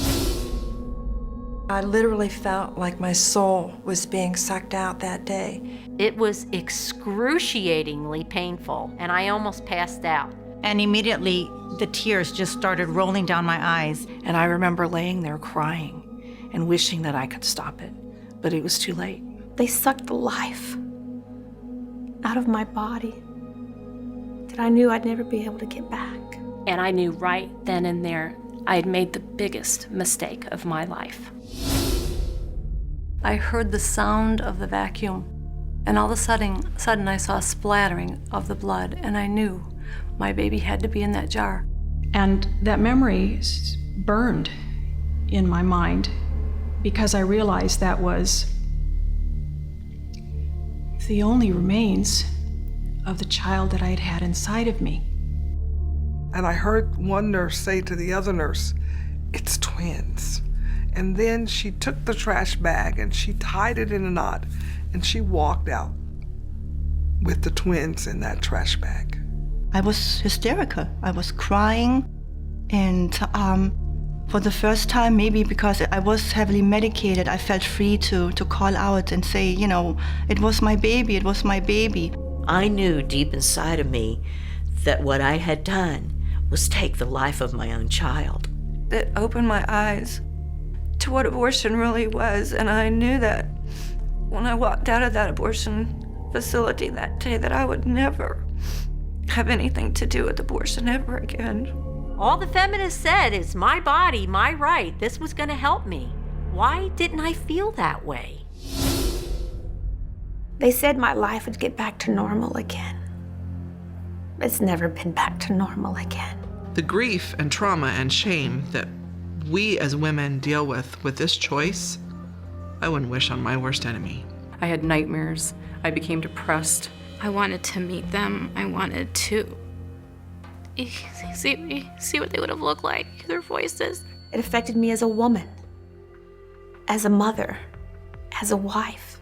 I literally felt like my soul was being sucked out that day. It was excruciatingly painful, and I almost passed out. And immediately, the tears just started rolling down my eyes. And I remember laying there crying and wishing that I could stop it, but it was too late. They sucked the life out of my body that I knew I'd never be able to get back. And I knew right then and there I had made the biggest mistake of my life. I heard the sound of the vacuum, and all of a sudden I saw a splattering of the blood, and I knew my baby had to be in that jar. And that memory burned in my mind because I realized that was the only remains of the child that I had had inside of me. And I heard one nurse say to the other nurse, "It's twins." And then she took the trash bag and she tied it in a knot and she walked out with the twins in that trash bag. I was hysterical. I was crying, and for the first time, maybe because I was heavily medicated, I felt free to call out and say, you know, it was my baby, it was my baby. I knew deep inside of me that what I had done was take the life of my own child. It opened my eyes to what abortion really was, and I knew that when I walked out of that abortion facility that day that I would never have anything to do with abortion ever again. All the feminists said is my body, my right. This was going to help me. Why didn't I feel that way? They said my life would get back to normal again. It's never been back to normal again. The grief and trauma and shame that we as women deal with this choice, I wouldn't wish on my worst enemy. I had nightmares. I became depressed. I wanted to meet them. I wanted to see what they would have looked like, their voices. It affected me as a woman, as a mother, as a wife.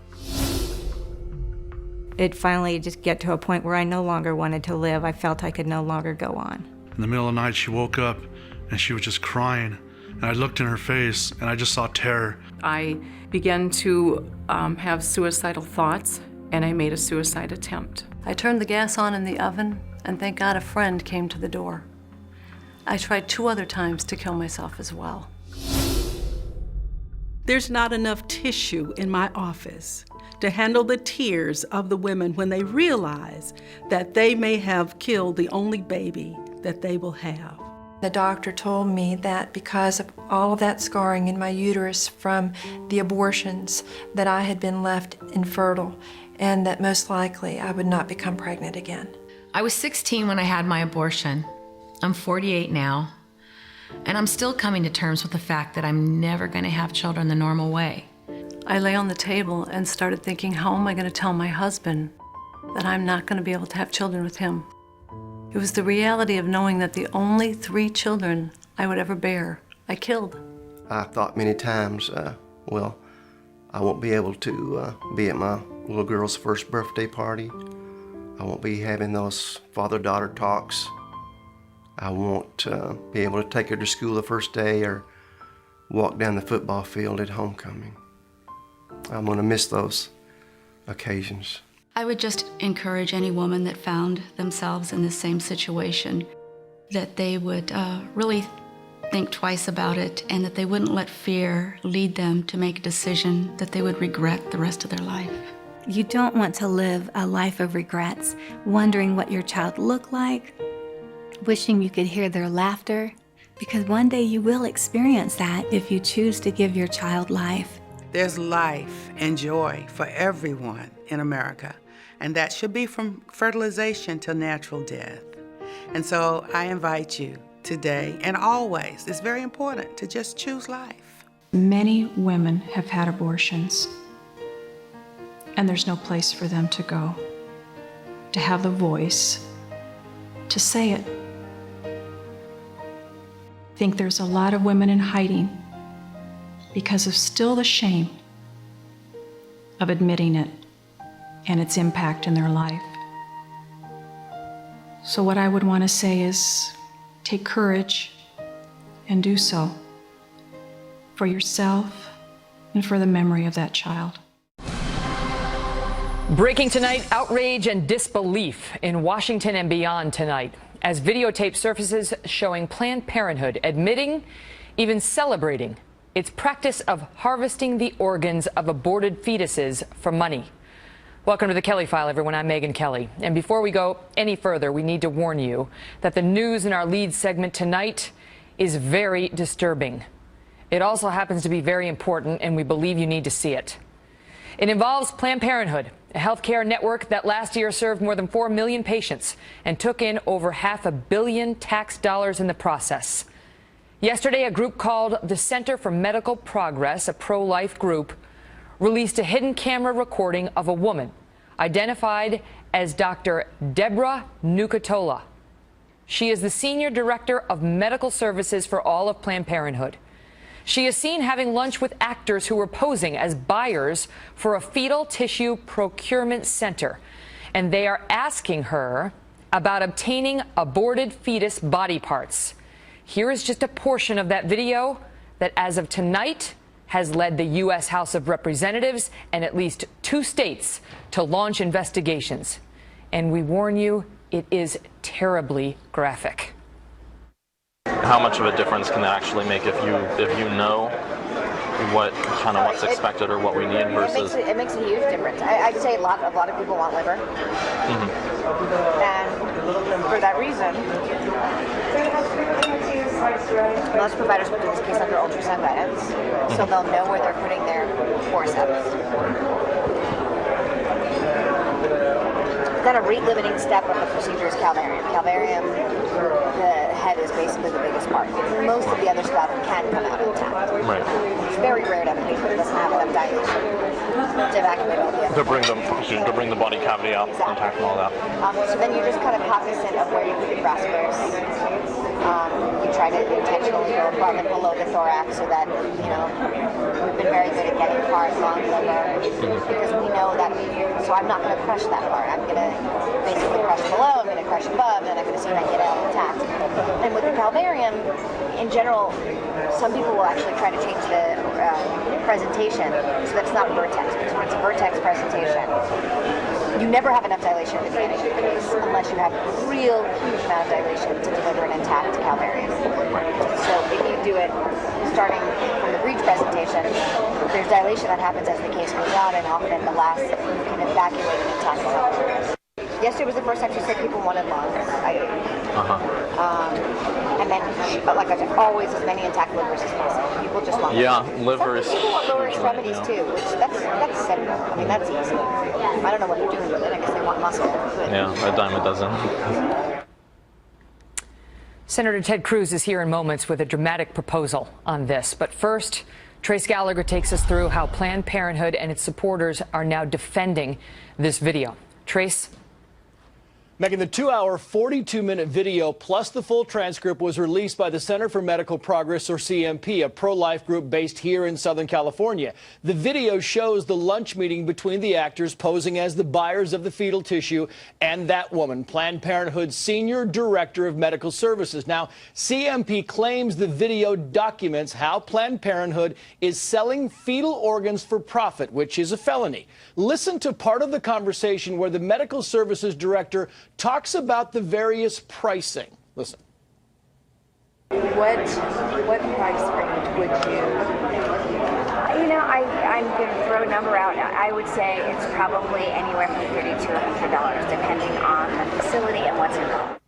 It finally just got to a point where I no longer wanted to live. I felt I could no longer go on. In the middle of the night, she woke up and she was just crying. And I looked in her face and I just saw terror. I began to have suicidal thoughts, and I made a suicide attempt. I turned the gas on in the oven, and thank God a friend came to the door. I tried 2 other times to kill myself as well. There's not enough tissue in my office to handle the tears of the women when they realize that they may have killed the only baby that they will have. The doctor told me that because of all of that scarring in my uterus from the abortions, that I had been left infertile and that most likely I would not become pregnant again. I was 16 when I had my abortion. I'm 48 now, and I'm still coming to terms with the fact that I'm never going to have children the normal way. I lay on the table and started thinking, how am I going to tell my husband that I'm not going to be able to have children with him? It was the reality of knowing that the only 3 children I would ever bear, I killed. I thought many times, well, I won't be able to be at my little girl's first birthday party. I won't be having those father-daughter talks. I won't be able to take her to school the first day or walk down the football field at homecoming. I'm gonna miss those occasions. I would just encourage any woman that found themselves in the same situation that they would really think twice about it and that they wouldn't let fear lead them to make a decision that they would regret the rest of their life. You don't want to live a life of regrets, wondering what your child looked like, wishing you could hear their laughter, because one day you will experience that if you choose to give your child life. There's life and joy for everyone in America, and that should be from fertilization to natural death. And so I invite you today and always, it's very important to just choose life. Many women have had abortions, and there's no place for them to go, to have the voice, to say it. I think there's a lot of women in hiding because of still the shame of admitting it and its impact in their life. So what I would want to say is take courage and do so for yourself and for the memory of that child. Breaking tonight, outrage and disbelief in Washington and beyond tonight as videotape surfaces showing Planned Parenthood admitting, even celebrating, its practice of harvesting the organs of aborted fetuses for money. Welcome to the Kelly File, everyone. I'm Megyn Kelly. And before we go any further, we need to warn you that the news in our lead segment tonight is very disturbing. It also happens to be very important, and we believe you need to see it. It involves Planned Parenthood, a healthcare network that last year served more than 4 million patients and took in over $500 million tax dollars in the process. Yesterday, a group called the Center for Medical Progress, a pro-life group, released a hidden camera recording of a woman identified as Dr. Deborah Nucatola. She is the Senior Director of Medical Services for all of Planned Parenthood. She is seen having lunch with actors who were posing as buyers for a fetal tissue procurement center, and they are asking her about obtaining aborted fetus body parts. Here is just a portion of that video that, as of tonight, has led the U.S. House of Representatives and at least 2 states to launch investigations. And we warn you, it is terribly graphic. How much of a difference can that actually make if you know what's expected or what we need versus? It makes a huge difference. I'd say a lot of people want liver, and for that reason, most providers will do this case under ultrasound guidance, so they'll know where they're putting their forceps. Then a rate-limiting step of the procedure is calvarium. Calvarium, the head is basically the biggest part. Most of the other stuff can come out intact. Right. It's very rare to have a patient that doesn't have enough dilation to evacuate all the other to bring the body cavity out intact and all that. So then you're just kind of cognizant of where you put your brassicas. You try to intentionally go above and below the thorax so that, we've been very good at getting hard, long liver because we know that, so I'm not going to crush that part. I'm going to basically crush below, I'm going to crush above, and I'm going to see if I can get it out intact. And with the calvarium, in general, some people will actually try to change the presentation so that it's not vertex, because when it's a vertex presentation, you never have enough dilation at the beginning unless you have a real huge amount of dilation to deliver an intact calvarium. So if you do it starting from the breech presentation, there's dilation that happens as the case goes on, and often the last you can evacuate an intact calvarium. Yesterday was the first time she said people wanted lungs. I did. And then, like I said, always as many intact livers as possible. People just want liver is people want lower extremities too, which that's simple. I mean, that's easy. I don't know what they're doing with it. I guess they want muscle. A dime a dozen. Senator Ted Cruz is here in moments with a dramatic proposal on this. But first, Trace Gallagher takes us through how Planned Parenthood and its supporters are now defending this video. Trace? Megan, the 2-hour, 42-minute video plus the full transcript was released by the Center for Medical Progress, or CMP, a pro-life group based here in Southern California. The video shows the lunch meeting between the actors posing as the buyers of the fetal tissue and that woman, Planned Parenthood's Senior Director of Medical Services. Now, CMP claims the video documents how Planned Parenthood is selling fetal organs for profit, which is a felony. Listen to part of the conversation where the Medical Services Director talks about the various pricing. Listen. What price range would you? I'm going to throw a number out. I would say it's probably anywhere from $30 to $100, depending on the facility and what's involved.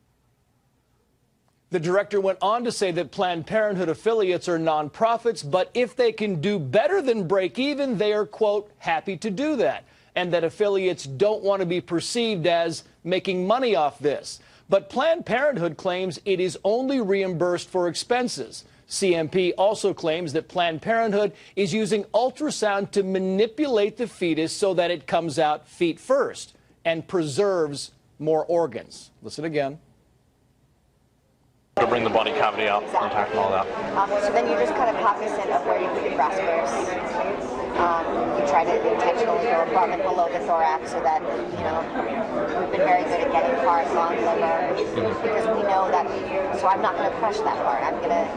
The director went on to say that Planned Parenthood affiliates are nonprofits, but if they can do better than break even, they are, quote, happy to do that, and that affiliates don't want to be perceived as making money off this. But Planned Parenthood claims it is only reimbursed for expenses. CMP also claims that Planned Parenthood is using ultrasound to manipulate the fetus so that it comes out feet first and preserves more organs. Listen again. To bring the body cavity out intact and all that. So then you're just kind of cognizant of where you put your brassicas. You try to intentionally go above and below the thorax so that, we've been very good at getting hard, long liver because we know that, so I'm not going to crush that part. I'm going to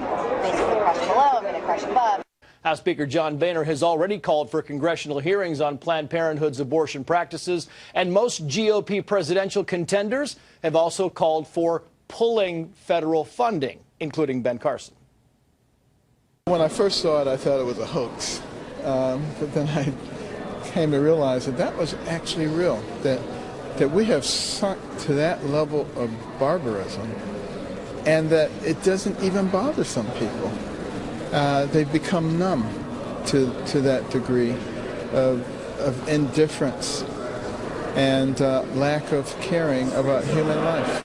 basically crush below, I'm going to crush above. House Speaker John Boehner has already called for congressional hearings on Planned Parenthood's abortion practices, and most GOP presidential contenders have also called for pulling federal funding, including Ben Carson. When I first saw it, I thought it was a hoax. But then I came to realize that was actually real, that we have sunk to that level of barbarism, and that it doesn't even bother some people. They've become numb to that degree of indifference and lack of caring about human life.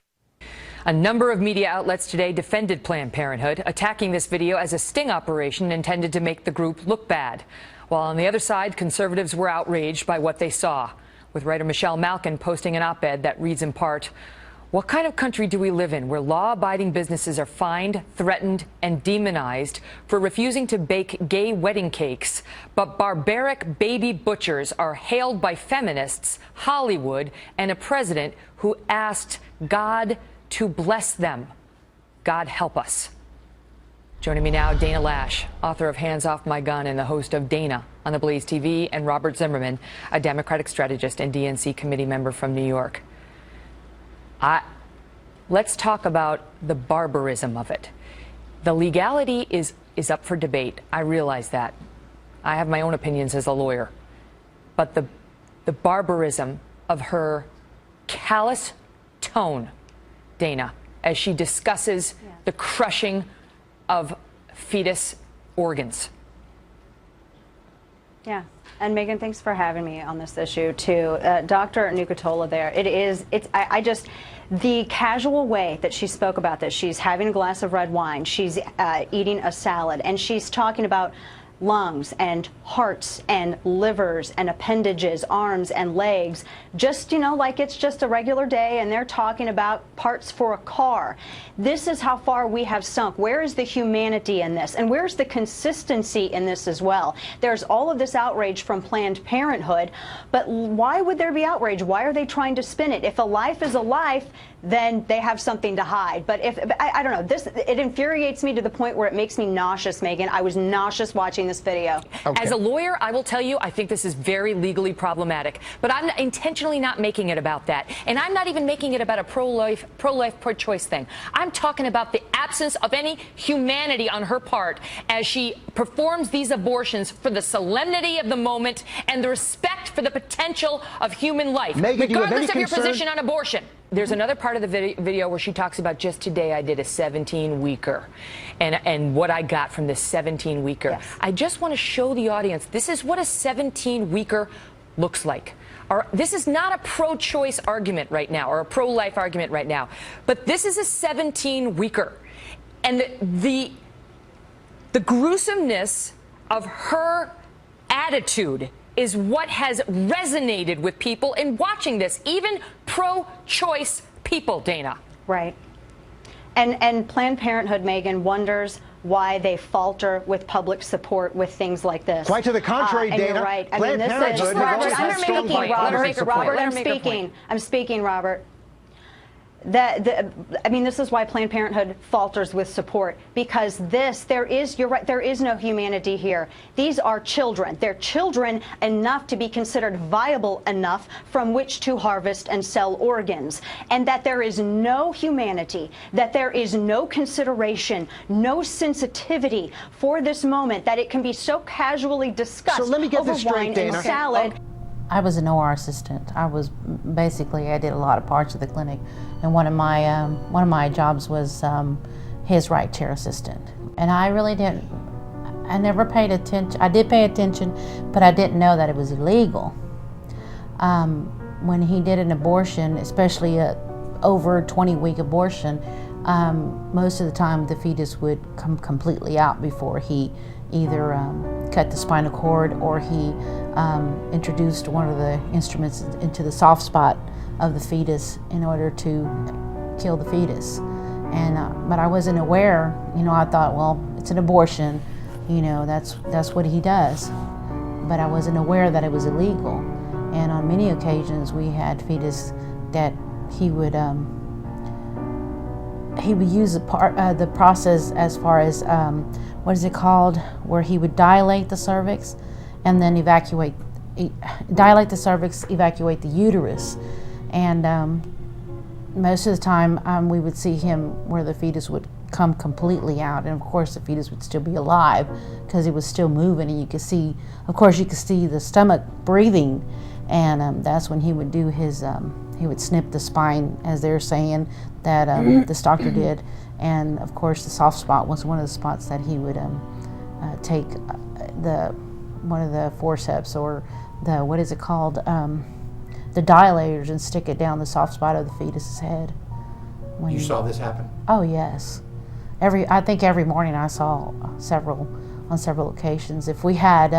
A number of media outlets today defended Planned Parenthood, attacking this video as a sting operation intended to make the group look bad. While on the other side, conservatives were outraged by what they saw, with writer Michelle Malkin posting an op-ed that reads in part, "What kind of country do we live in where law-abiding businesses are fined, threatened, and demonized for refusing to bake gay wedding cakes, but barbaric baby butchers are hailed by feminists, Hollywood, and a president who asked God to bless them. God help us. Joining me now, Dana Lash, author of Hands Off My Gun and the host of Dana on the Blaze TV, and Robert Zimmerman, a Democratic strategist and DNC committee member from New York. Let's talk about the barbarism of it. The legality is up for debate. I realize that. I have my own opinions as a lawyer. But the barbarism of her callous tone, Dana, as she discusses the crushing of fetus organs. Yeah, and Megan, thanks for having me on this issue too. Dr. Nucatola there, I just, the casual way that she spoke about this, she's having a glass of red wine, she's eating a salad, and she's talking about lungs and hearts and livers and appendages, arms and legs, just, like it's just a regular day and they're talking about parts for a car. This is how far we have sunk. Where is the humanity in this? And where's the consistency in this as well? There's all of this outrage from Planned Parenthood, but why would there be outrage? Why are they trying to spin it? If a life is a life, then they have something to hide. But I don't know, it infuriates me to the point where it makes me nauseous, Megan. I was nauseous watching this video. Okay. As a lawyer, I will tell you, I think this is very legally problematic. But I'm intentionally not making it about that. And I'm not even making it about a pro-life, pro-choice thing. I'm talking about the absence of any humanity on her part as she performs these abortions for the solemnity of the moment and the respect for the potential of human life, Megan, regardless of your position on abortion. There's another part of the video where she talks about, just today I did a 17-weeker and what I got from this 17-weeker. Yes. I just want to show the audience, this is what a 17-weeker looks like. This is not a pro-choice argument right now or a pro-life argument right now, but this is a 17-weeker. And the gruesomeness of her attitude is what has resonated with people in watching this, even pro-choice people, Dana. Right. And Planned Parenthood, Megan, wonders why they falter with public support with things like this. Quite to the contrary, and Dana. You're right. Planned Parenthood I'm speaking, Robert. This is why Planned Parenthood falters with support, because you're right, there is no humanity here. These are children. They're children enough to be considered viable enough from which to harvest and sell organs. And that there is no humanity, that there is no consideration, no sensitivity for this moment, that it can be so casually discussed. So let me get over this straight, wine Dana. and salad. I was an OR assistant. I did a lot of parts of the clinic, and one of my jobs was his right chair assistant. And I never paid attention. I did pay attention, but I didn't know that it was illegal. When he did an abortion, especially over a 20-week abortion, most of the time the fetus would come completely out before he either cut the spinal cord or he introduced one of the instruments into the soft spot of the fetus in order to kill the fetus. And but I wasn't aware. I thought, well, it's an abortion. That's what he does. But I wasn't aware that it was illegal. And on many occasions, we had fetus that he would use the process as far as what is it called, where he would dilate the cervix and then evacuate the uterus. And most of the time we would see him where the fetus would come completely out, and of course the fetus would still be alive because it was still moving, and you could see the stomach breathing. And that's when he would do his he would snip the spine, as they're saying that this doctor did. And of course the soft spot was one of the spots that he would take one of the forceps, or the, what is it called, the dilators, and stick it down the soft spot of the fetus's head. You saw this happen? Oh yes, I think every morning I saw on several occasions. If we had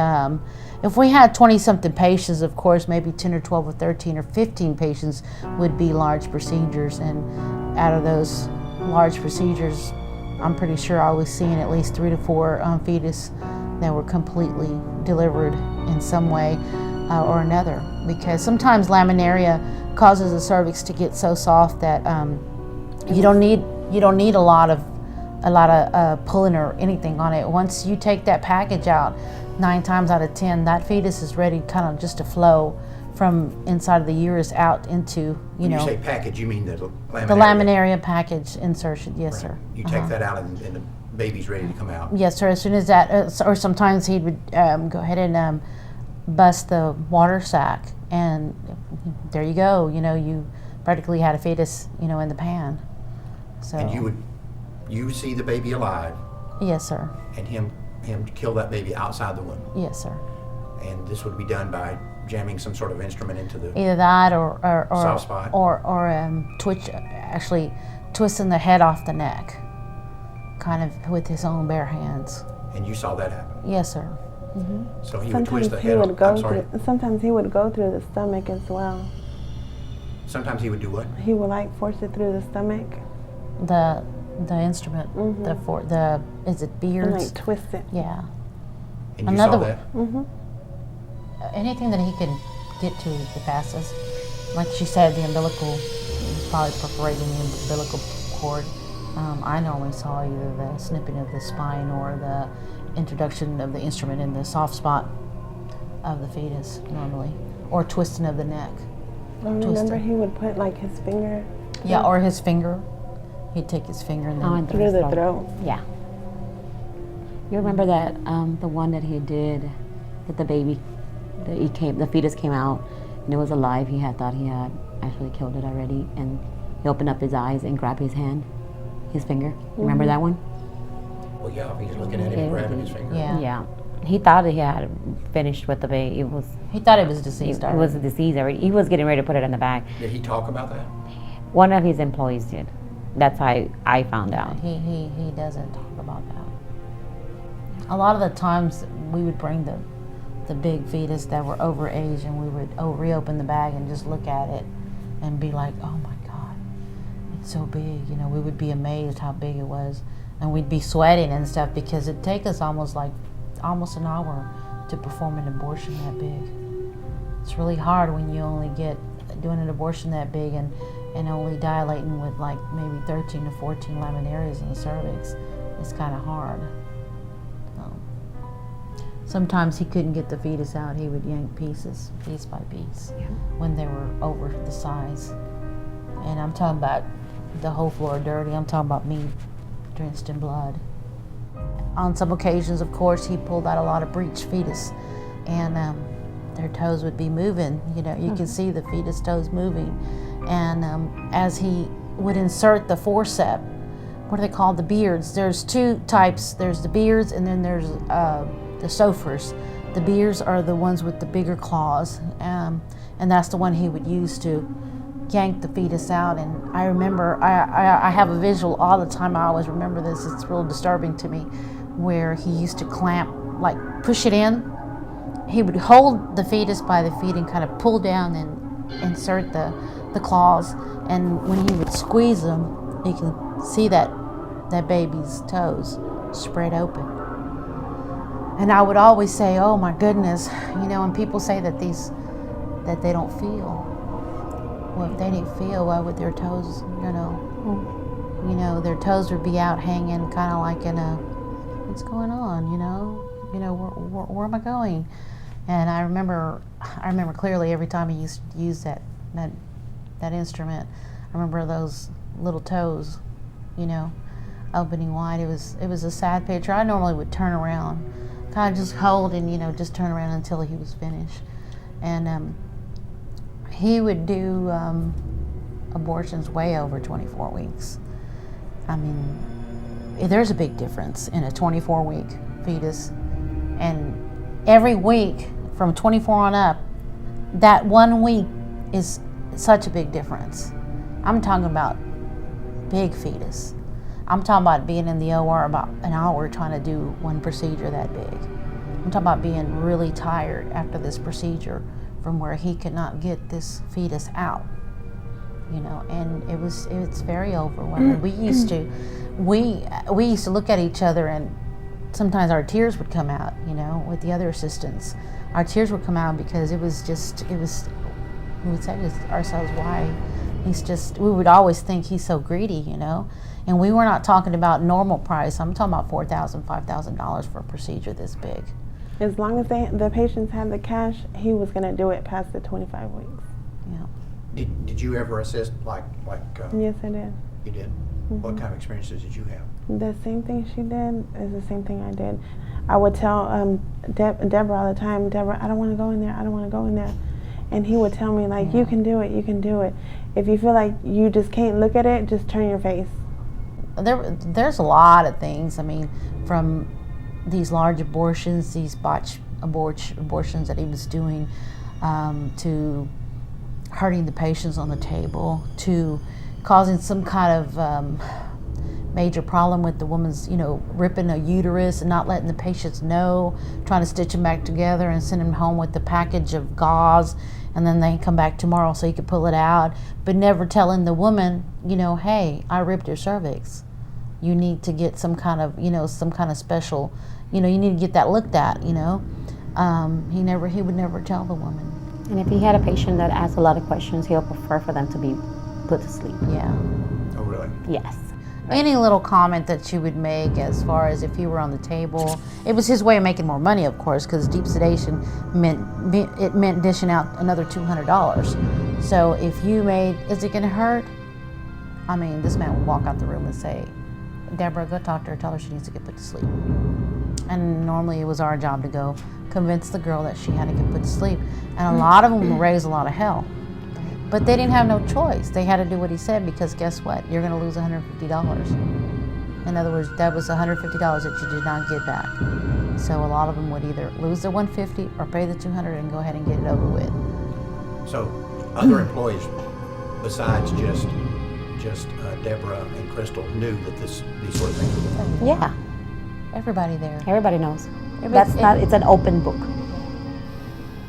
20-something patients, of course, maybe 10 or 12 or 13 or 15 patients would be large procedures, and out of those large procedures, I'm pretty sure I was seeing at least 3 to 4 fetus that were completely delivered in some way or another. Because sometimes laminaria causes the cervix to get so soft that you don't need a lot of pulling or anything on it. Once you take that package out, 9 times out of 10, that fetus is ready kind of just to flow from inside of the uterus out into, When you say package, you mean the laminaria? The laminaria package insertion, yes, Right. sir. You take that out and the baby's ready to come out. Yes, sir. As soon as that, or sometimes he would go ahead and bust the water sac, and there you go. You know, you practically had a fetus, you know, in the pan. So. And you see the baby alive. Yes, sir. And him kill that baby outside the womb. Yes, sir. And this would be done by jamming some sort of instrument into the either that or soft spot, or actually twisting the head off the neck, kind of with his own bare hands. And you saw that happen? Yes, sir. Mm-hmm. So he would twist the head off. I'm sorry. Sometimes he would go through the stomach as well. Sometimes he would do what? He would like force it through the stomach. The instrument, is it beards? And like twist it. Yeah. And you saw that? Mm-hmm. Anything that he could get to the fastest. Like she said, the umbilical, he was probably perforating the umbilical cord. I normally saw either the snipping of the spine or the introduction of the instrument in the soft spot of the fetus, normally, or twisting of the neck. I remember he would put like his finger. Yeah, or his finger. He'd take his finger and then through the throat. Yeah. You remember that the one that he did, that the baby, the fetus came out and it was alive. He thought he had actually killed it already, and he opened up his eyes and grabbed his hand, his finger. Remember that one? Well, yeah, he's looking at him and grabbing his finger. Yeah. Yeah. He thought he had finished with the baby. He thought it was deceased already. It was deceased already. He was getting ready to put it in the bag. Did he talk about that? One of his employees did. That's how I found out. He doesn't talk about that. A lot of the times we would bring the big fetus that were over age, and we would reopen the bag and just look at it and be like, oh my God, it's so big. You know, we would be amazed how big it was, and we'd be sweating and stuff because it'd take us almost an hour to perform an abortion that big. It's really hard when you only get doing an abortion that big and only dilating with like maybe 13 to 14 laminarias in the cervix. It's kind of hard. Sometimes he couldn't get the fetus out. He would yank pieces, piece by piece, when they were over the size. And I'm talking about the whole floor dirty. I'm talking about me drenched in blood. On some occasions, of course, he pulled out a lot of breech fetus, and their toes would be moving. You know, you could see the fetus toes moving. And as he would insert the forceps, what are they called? The beards. There's 2 types. There's the beards, and then there's the sophers. The beards are the ones with the bigger claws, and that's the one he would use to yank the fetus out. And I remember, I have a visual all the time. I always remember this. It's real disturbing to me, where he used to clamp, like push it in. He would hold the fetus by the feet and kind of pull down and insert the claws. And when he would squeeze them, you can see that baby's toes spread open. And I would always say, oh my goodness, you know, and people say that that they don't feel. Well, if they didn't feel, why would their toes, you know, their toes would be out hanging kind of like in a, what's going on, you know, where am I going? And I remember clearly every time he used to use that instrument, I remember those little toes, you know, opening wide. It was a sad picture. I normally would turn around, kind of just hold and, you know, just turn around until he was finished. And he would do abortions way over 24 weeks. I mean, there's a big difference in a 24-week fetus, and every week from 24 on up, that 1 week is such a big difference. I'm talking about big fetus. I'm talking about being in the OR about an hour trying to do one procedure that big. I'm talking about being really tired after this procedure from where he could not get this fetus out, you know, and it's very overwhelming. We used to look at each other, and sometimes our tears would come out, you know, with the other assistants. Our tears would come out because it was We would say to ourselves, why? We would always think he's so greedy, you know? And we were not talking about normal price. I'm talking about $4,000, $5,000 for a procedure this big. As long as the patients had the cash, he was going to do it past the 25 weeks. Yeah. Did you ever assist Yes, I did. You did? Mm-hmm. What kind of experiences did you have? The same thing she did is the same thing I did. I would tell Deborah all the time, Deborah, I don't want to go in there, I don't want to go in there. And he would tell me, like, you can do it, you can do it. If you feel like you just can't look at it, just turn your face. There's a lot of things. I mean, from these large abortions, these botched abortions that he was doing, to hurting the patients on the table, to causing some kind of major problem with the woman's, ripping a uterus and not letting the patients know, trying to stitch them back together and send them home with the package of gauze, and then they come back tomorrow so you can pull it out, but never telling the woman, hey, I ripped your cervix. You need to get some kind of, some kind of special, you need to get that looked at, he would never tell the woman. And if he had a patient that asked a lot of questions, he'll prefer for them to be put to sleep. Yeah. Oh, really? Yes. Any little comment that you would make as far as if he were on the table, it was his way of making more money, of course, because deep sedation meant dishing out another $200. So if you is it going to hurt? I mean, this man would walk out the room and say, Deborah, go talk to her, tell her she needs to get put to sleep. And normally it was our job to go convince the girl that she had to get put to sleep. And a lot of them would raise a lot of hell. But they didn't have no choice. They had to do what he said, because guess what? You're going to lose $150. In other words, that was $150 that you did not get back. So a lot of them would either lose their $150 or pay the $200 and go ahead and get it over with. So other employees besides just Deborah and Crystal knew that these sort of things were going on? Yeah. Everybody there. Everybody knows. It's an open book.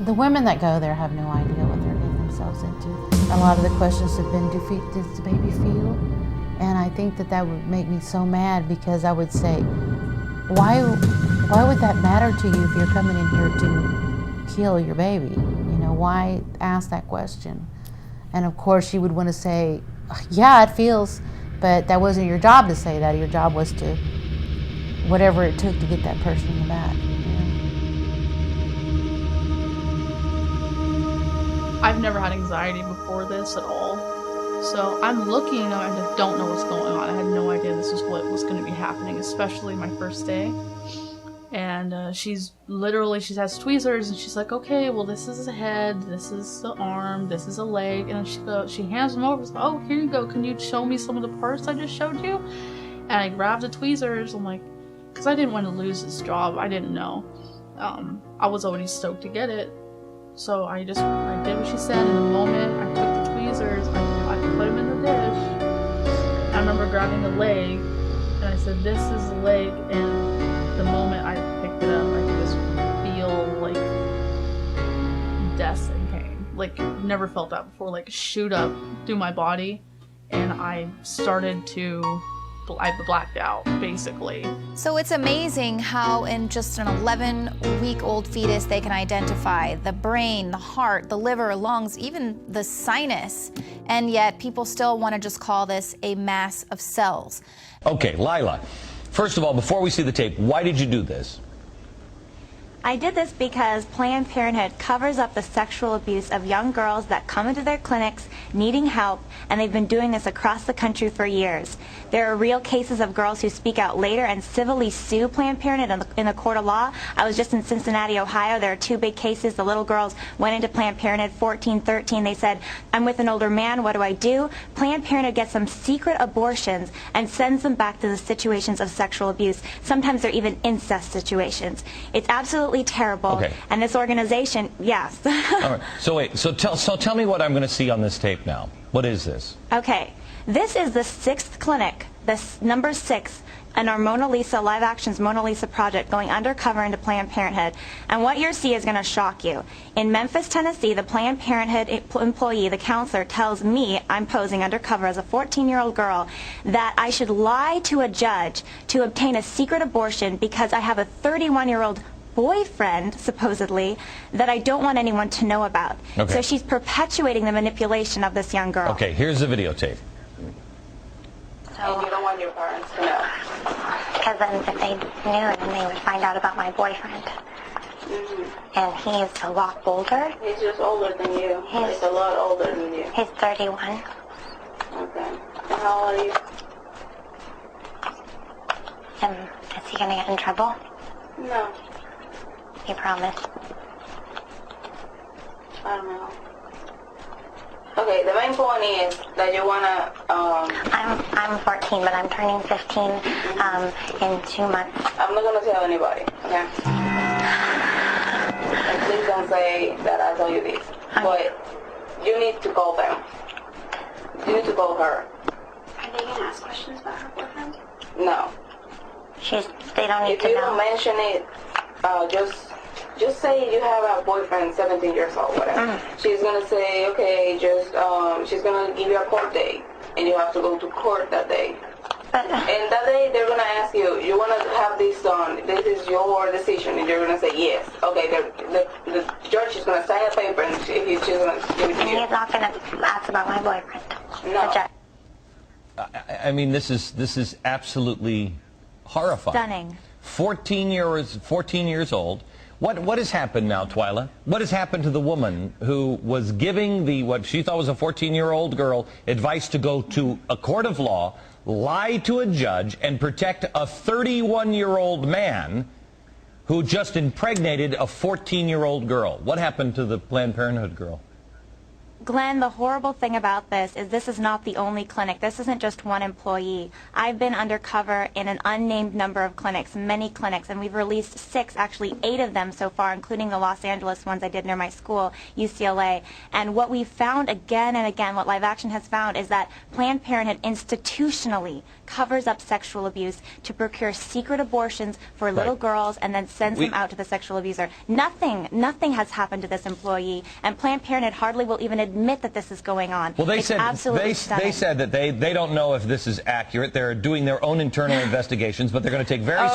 The women that go there have no idea what they're getting themselves into. A lot of the questions have been, does the baby feel? And I think that would make me so mad, because I would say, why would that matter to you if you're coming in here to kill your baby? Why ask that question? And of course you would want to say, yeah, it feels, but that wasn't your job to say that. Your job was to, whatever it took to get that person in the back. I've never had anxiety before this at all. So I'm looking and I just don't know what's going on. I had no idea this is what was going to be happening, especially my first day. And she has tweezers, and she's like, okay, well, this is the head, this is the arm, this is a leg. And she hands them over. Oh, here you go. Can you show me some of the parts I just showed you? And I grabbed the tweezers. I'm like, because I didn't want to lose this job. I didn't know. I was already stoked to get it. So I did what she said. In the moment I took the tweezers, I put them in the dish. I remember grabbing the leg, and I said, this is the leg. And the moment I picked it up, I could just feel like death and pain. Like, never felt that before. Like, shoot up through my body, and I blacked out, basically. So it's amazing how in just an 11-week-old fetus they can identify the brain, the heart, the liver, lungs, even the sinus, and yet people still want to just call this a mass of cells. Okay, Lila, first of all, before we see the tape, why did you do this? I did this because Planned Parenthood covers up the sexual abuse of young girls that come into their clinics needing help, and they've been doing this across the country for years. There are real cases of girls who speak out later and civilly sue Planned Parenthood in the court of law. I was just in Cincinnati, Ohio. There are two big cases. The little girls went into Planned Parenthood, 14, 13. They said, I'm with an older man. What do I do? Planned Parenthood gets them secret abortions and sends them back to the situations of sexual abuse. Sometimes they're even incest situations. It's absolutely terrible. Okay. And this organization, yes. All right. So wait. So tell me what I'm going to see on this tape now. What is this? Okay. This is the 6th clinic, number 6, in our Mona Lisa, Live Action's Mona Lisa project, going undercover into Planned Parenthood. And what you'll see is going to shock you. In Memphis, Tennessee, the Planned Parenthood employee, the counselor, tells me, I'm posing undercover as a 14-year-old girl, that I should lie to a judge to obtain a secret abortion because I have a 31-year-old boyfriend, supposedly, that I don't want anyone to know about. Okay. So she's perpetuating the manipulation of this young girl. Okay, here's the videotape. And you don't want your parents to know? Because then if they knew, then they would find out about my boyfriend. And he's a lot older. He's just older than you. He's a lot older than you. He's 31. Okay. And how old are you? And is he gonna get in trouble? No. You promise? I don't know. Okay, the main point is that you wanna. I'm 14, but I'm turning 15 in 2 months. I'm not gonna tell anybody. Okay. And please don't say that I told you this. But you need to call them. You need to call her. Are they gonna ask questions about her boyfriend? No. They don't need if to you know. don't mention it, just say you have a boyfriend, 17 years old, whatever. She's gonna say, okay, she's gonna give you a court date, and you have to go to court that day. And that day, they're gonna ask you, you wanna have this done? This is your decision, and you're gonna say yes. Okay, the judge is gonna sign a paper, and she's gonna give it to you. He's not gonna ask about my boyfriend. No. I mean, this is absolutely horrifying. Stunning. 14 years old. What has happened now, Twyla? What has happened to the woman who was giving what she thought was a 14-year-old girl advice to go to a court of law, lie to a judge, and protect a 31-year-old man who just impregnated a 14-year-old girl? What happened to the Planned Parenthood girl? Glenn, the horrible thing about this is not the only clinic. This isn't just one employee. I've been undercover in an unnamed number of clinics, many clinics, and we've released 6, actually 8 of them so far, including the Los Angeles ones I did near my school, UCLA. And what we've found again and again, what Live Action has found, is that Planned Parenthood institutionally covers up sexual abuse to procure secret abortions for little girls and then sends them out to the sexual abuser. Nothing has happened to this employee, and Planned Parenthood hardly will even admit that this is going on. Well, they said that they don't know if this is accurate. They're doing their own internal investigations, but they're going to take very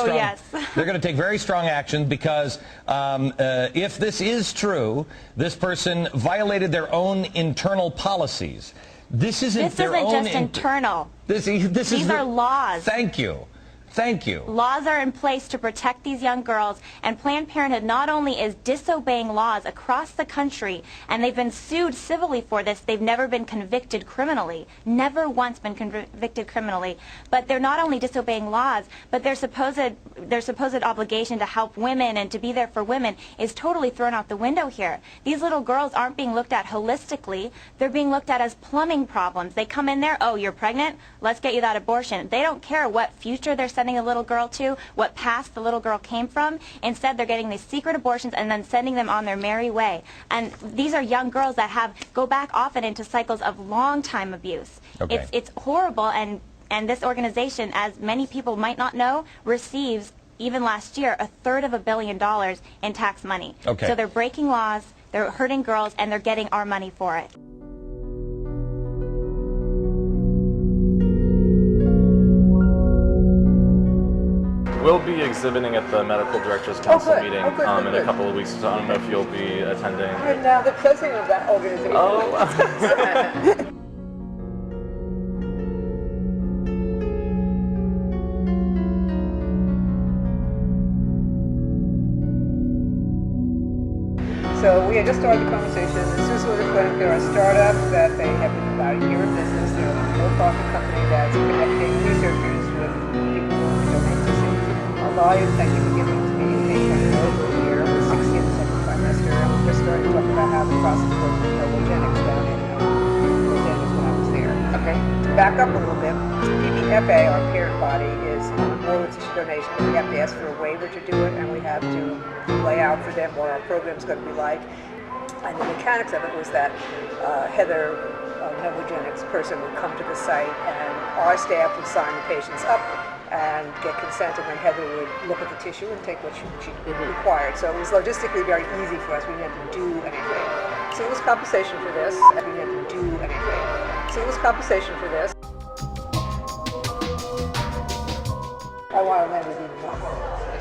they're going to take very strong action because if this is true, this person violated their own internal policies. This isn't just internal. These are laws. Thank you. Thank you. Laws are in place to protect these young girls, and Planned Parenthood not only is disobeying laws across the country, and they've been sued civilly for this, they've never been convicted criminally, never once been convicted criminally, but they're not only disobeying laws, but their supposed obligation to help women and to be there for women is totally thrown out the window here. These little girls aren't being looked at holistically, they're being looked at as plumbing problems. They come in there, oh, you're pregnant? Let's get you that abortion. They don't care what future they're sending a little girl to, what past the little girl came from. Instead, they're getting these secret abortions and then sending them on their merry way. And these are young girls that go back often into cycles of long time abuse. Okay. It's horrible, and this organization, as many people might not know, receives, even last year, $350 million in tax money. Okay. So they're breaking laws, they're hurting girls, and they're getting our money for it. We'll be exhibiting at the Medical Directors Council meeting in a couple of weeks, so I don't know if you'll be attending. I'm now the president of that organization. Oh. So we had just started the conversation. This is sort of clinic. They're a startup that they have been about a year in business. They're a no-profit company that's connecting researchers with people who want to donate tissue. Volume, thank you for giving it to me. You made one over a year, with 60 in the second trimester. And we just started talking about how the process works with Religulous down in Los Angeles when I was there. Okay. Back up a little bit. PPFA, our parent body, is on board with tissue donation. We have to ask for a waiver to do it, and we have to lay out for them what our program's going to be like. And the mechanics of it was that Heather, a Novogenics person, would come to the site, and our staff would sign the patients up and get consent, and then Heather would look at the tissue and take what she required. So it was logistically very easy for us. We didn't have to do anything. So it was compensation for this. We didn't have to do anything. So it was compensation for this. I want to land with even more.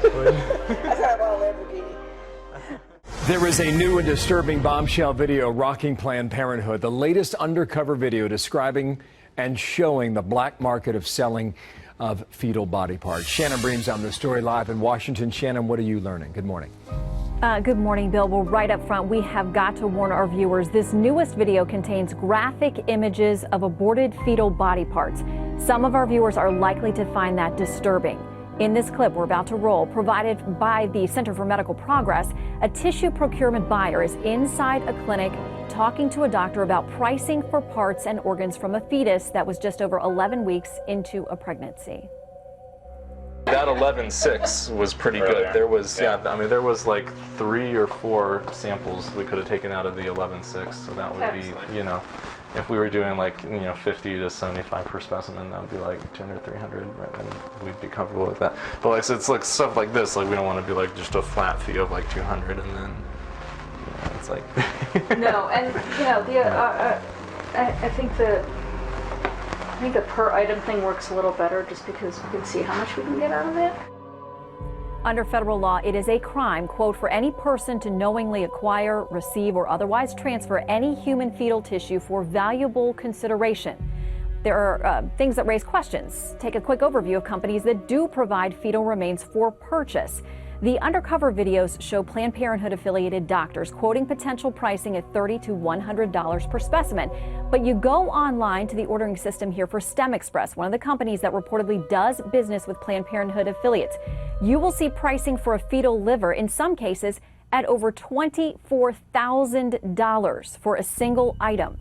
That's how I bought a Lamborghini. There is a new and disturbing bombshell video rocking Planned Parenthood. The latest undercover video describing and showing the black market of selling of fetal body parts. Shannon Bream's on the story live in Washington. Shannon, what are you learning? Good morning. Good morning, Bill. Well, right up front, we have got to warn our viewers. This newest video contains graphic images of aborted fetal body parts. Some of our viewers are likely to find that disturbing. In this clip we're about to roll, provided by the Center for Medical Progress, a tissue procurement buyer is inside a clinic talking to a doctor about pricing for parts and organs from a fetus that was just over 11 weeks into a pregnancy. That 11.6 was pretty good. There was, I mean, there was like 3 or 4 samples we could have taken out of the 11.6, so that would be, you know, if we were doing like, you know, 50 to 75 per specimen, that would be like 200, 300, right? And we'd be comfortable with that. But like, so it's like stuff like this, like we don't want to be like just a flat fee of like 200, and then, you know, it's like. No, and you know, I think the per item thing works a little better just because we can see how much we can get out of it. Under federal law, it is a crime, quote, for any person to knowingly acquire, receive, or otherwise transfer any human fetal tissue for valuable consideration. There are things that raise questions. Take a quick overview of companies that do provide fetal remains for purchase. The undercover videos show Planned Parenthood-affiliated doctors quoting potential pricing at $30 to $100 per specimen. But you go online to the ordering system here for STEM Express, one of the companies that reportedly does business with Planned Parenthood affiliates. You will see pricing for a fetal liver, in some cases, at over $24,000 for a single item.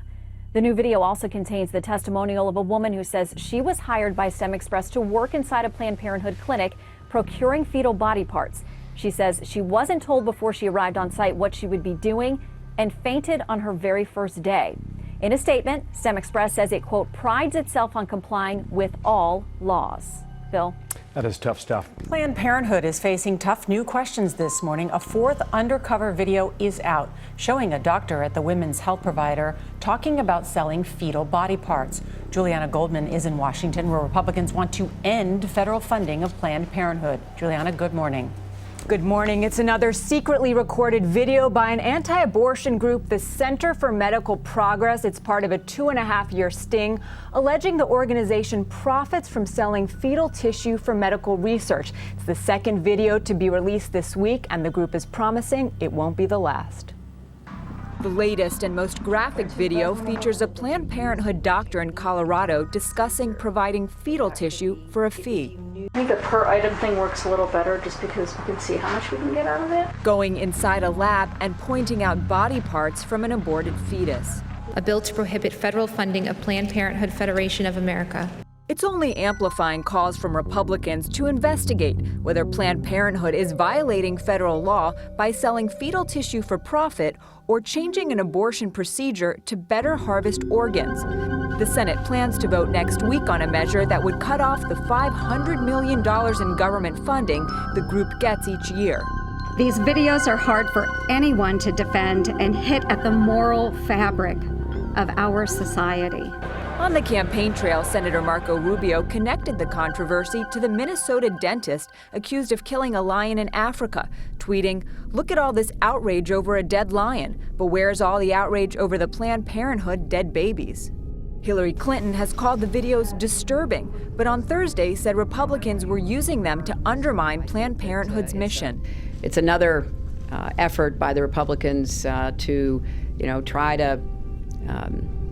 The new video also contains the testimonial of a woman who says she was hired by STEM Express to work inside a Planned Parenthood clinic procuring fetal body parts. She says she wasn't told before she arrived on site what she would be doing and fainted on her very first day. In a statement, STEM Express says it, quote, prides itself on complying with all laws. Phil? That is tough stuff. Planned Parenthood is facing tough new questions this morning. A 4th undercover video is out showing a doctor at the women's health provider talking about selling fetal body parts. Juliana Goldman is in Washington, where Republicans want to end federal funding of Planned Parenthood. Juliana, good morning. Good morning. It's another secretly recorded video by an anti-abortion group, the Center for Medical Progress. It's part of a 2.5-year sting alleging the organization profits from selling fetal tissue for medical research. It's the second video to be released this week, and the group is promising it won't be the last. The latest and most graphic video features a Planned Parenthood doctor in Colorado discussing providing fetal tissue for a fee. I think the per item thing works a little better just because we can see how much we can get out of it. Going inside a lab and pointing out body parts from an aborted fetus. A bill to prohibit federal funding of Planned Parenthood Federation of America. It's only amplifying calls from Republicans to investigate whether Planned Parenthood is violating federal law by selling fetal tissue for profit or changing an abortion procedure to better harvest organs. The Senate plans to vote next week on a measure that would cut off the $500 million in government funding the group gets each year. These videos are hard for anyone to defend and hit at the moral fabric of our society. On the campaign trail, Senator Marco Rubio connected the controversy to the Minnesota dentist accused of killing a lion in Africa, tweeting, "Look at all this outrage over a dead lion, but where's all the outrage over the Planned Parenthood dead babies?" Hillary Clinton has called the videos disturbing, but on Thursday said Republicans were using them to undermine Planned Parenthood's mission. It's another effort by the Republicans to, try to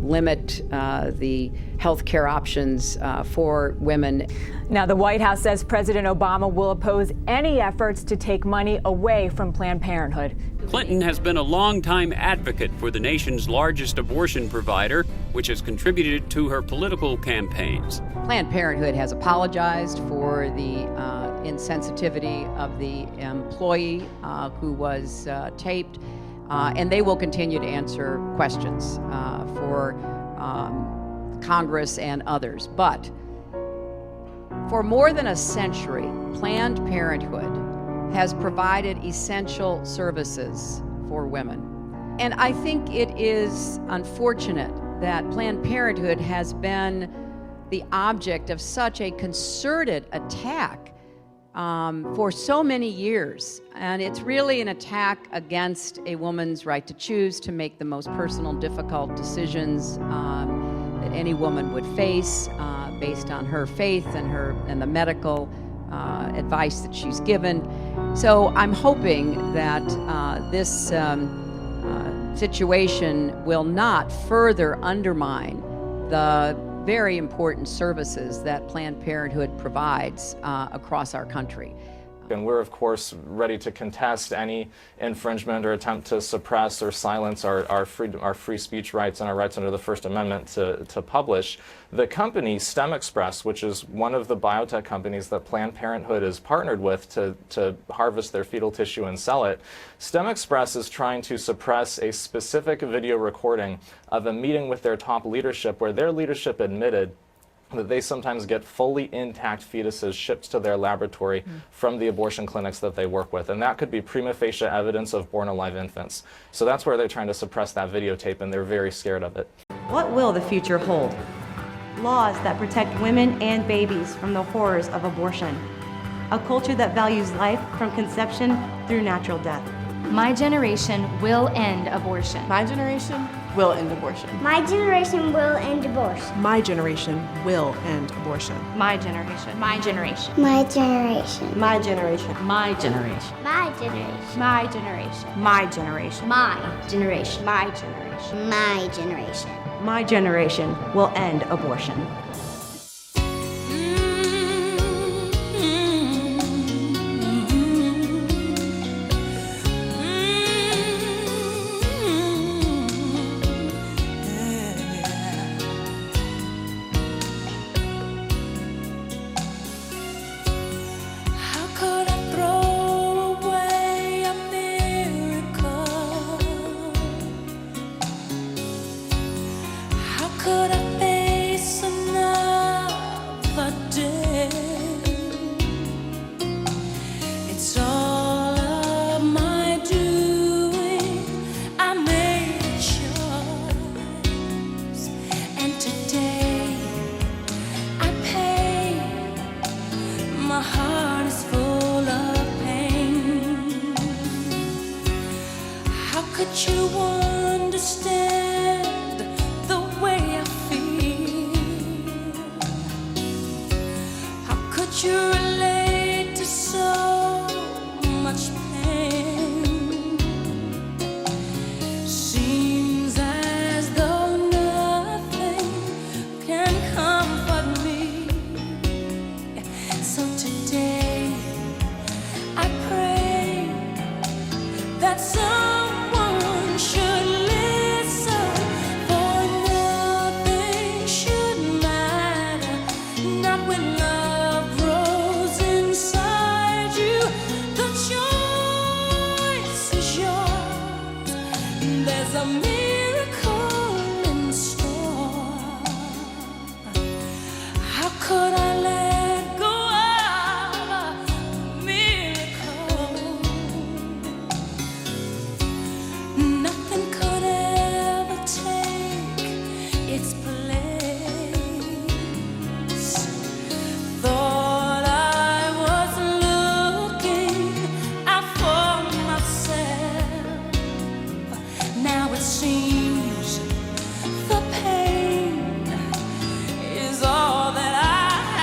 limit the health care options for women. Now, the White House says President Obama will oppose any efforts to take money away from Planned Parenthood. Clinton has been a longtime advocate for the nation's largest abortion provider, which has contributed to her political campaigns. Planned Parenthood has apologized for the insensitivity of the employee who was taped, and they will continue to answer questions for Congress and others. But for more than a century, Planned Parenthood has provided essential services for women. And I think it is unfortunate that Planned Parenthood has been the object of such a concerted attack for so many years. And it's really an attack against a woman's right to choose, to make the most personal, difficult decisions that any woman would face based on her faith and the medical advice that she's given. So I'm hoping that this situation will not further undermine the very important services that Planned Parenthood provides across our country. And we're, of course, ready to contest any infringement or attempt to suppress or silence our free speech rights and our rights under the First Amendment to publish. The company STEM Express, which is one of the biotech companies that Planned Parenthood is partnered with to harvest their fetal tissue and sell it, STEM Express is trying to suppress a specific video recording of a meeting with their top leadership where their leadership admitted that they sometimes get fully intact fetuses shipped to their laboratory from the abortion clinics that they work with. And that could be prima facie evidence of born alive infants. So that's where they're trying to suppress that videotape, and they're very scared of it. What will the future hold? Laws that protect women and babies from the horrors of abortion. A culture that values life from conception through natural death. My generation will end abortion. My generation will end abortion. My generation will end abortion. My generation will end abortion. My generation. My generation. My generation. My generation. My generation. My generation. My generation. My generation. My generation. My generation. My generation. My generation will end abortion. Seems the pain is all that I have.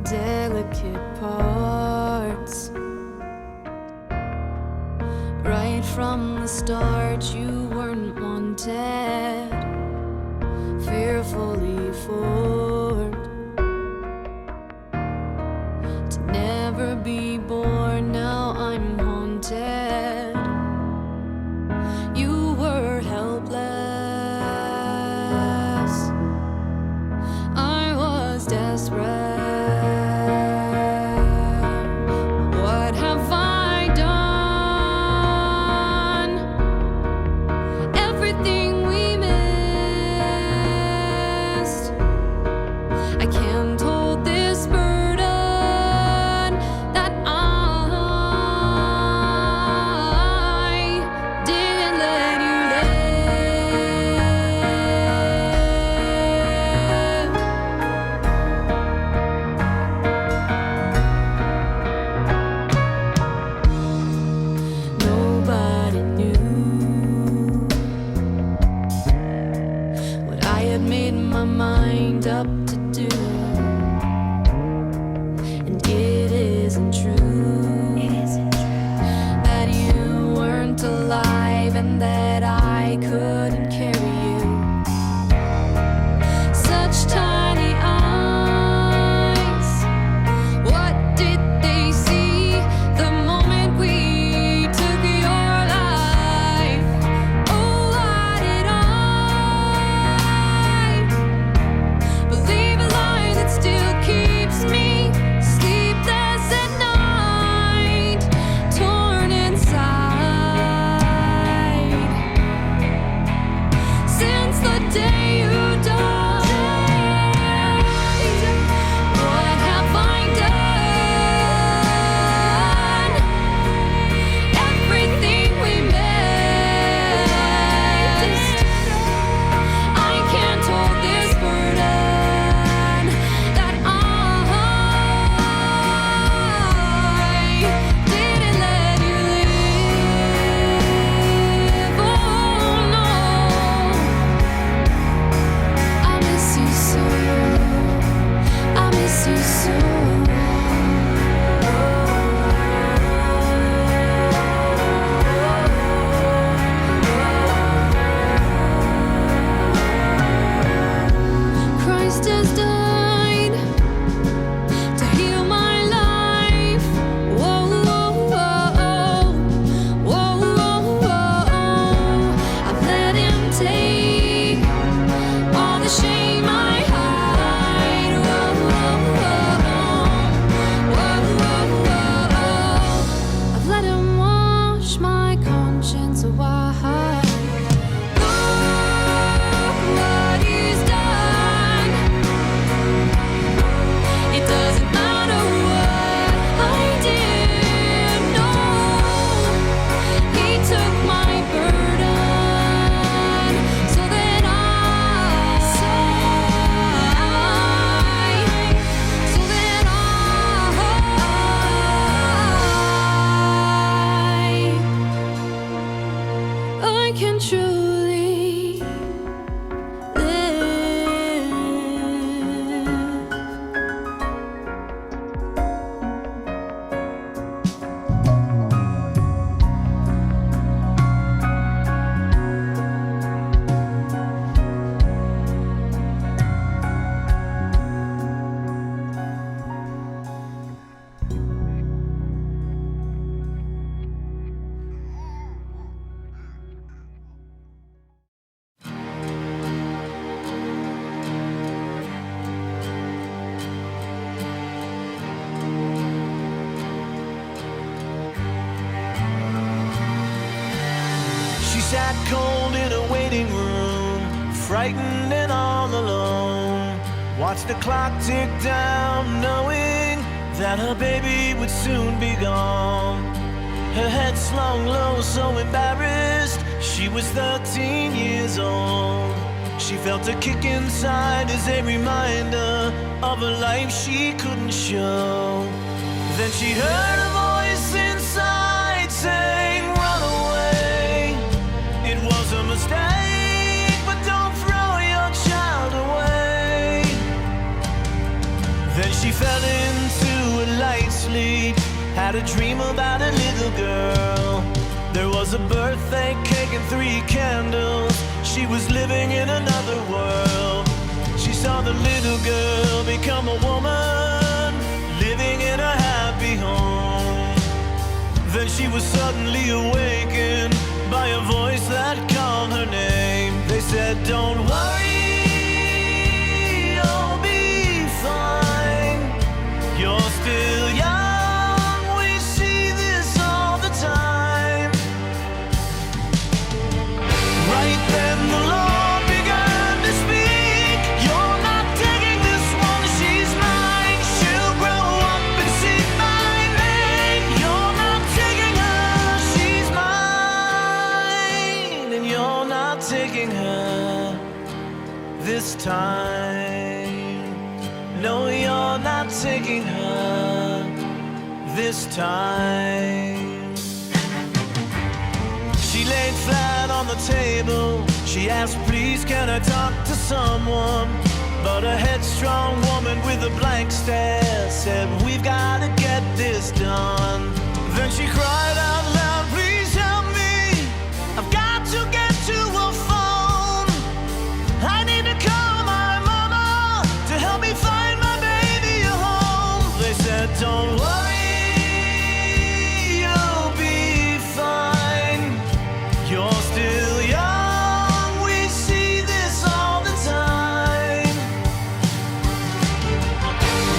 delicate parts. Right from the start, you weren't wanted, fearfully formed to never be born. Now I'm haunted. You were helpless. I was desperate. What have I done? Everything we missed. I can't hold this burden that I didn't let you live. Nobody knew what I had made my mind up to do, and it isn't true that you weren't alive and that I couldn't carry you. Such tiny eyes, what did they see the moment we took your life? Oh, why did I believe a lie that still keeps me sleepless at night, torn inside? Since the day you died, what have I done? Everything we missed. I can't hold this burden that I didn't let you live. Oh no, I miss you so. I miss you so. Christ has died to heal my life. Whoa, whoa, whoa, whoa, whoa, whoa. I've let him take all the shame I hide. Whoa, whoa, whoa, whoa, whoa, whoa. I've let him wash my conscience away. Look what he's done. It doesn't matter what I did. No, he took my burden so that I can truly live. She sat cold in a waiting room, frightened and all alone. Watched the clock tick down, knowing that her baby would soon be gone. Her head slung low, so embarrassed. She was 13 years old. She felt a kick inside as a reminder of a life she couldn't show. Then she heard a voice inside saying, "Run away. It was a mistake, but don't throw your child away." Then she fell into a light sleep, had a dream about a little girl. There was a birthday cake and 3 candles. She was living in another world. She saw the little girl become a woman, living in a happy home. Then she was suddenly awakened by a voice that called her name. They said, don't worry, you'll be fine. You're still young, we see this all the time. Right then the Lord began to speak. You're not taking this one, she's mine. She'll grow up and seek my name. You're not taking her, she's mine. And you're not taking her this time. No, you're not taking her this time. She laid flat on the table. She asked, please, can I talk to someone? But a headstrong woman with a blank stare said, we've got to get this done. Then she cried out loud, please help me. I've got to get to a phone. I need to call my mama to help me find my baby a home. They said, don't worry, you'll be fine. You're still young, we see this all the time.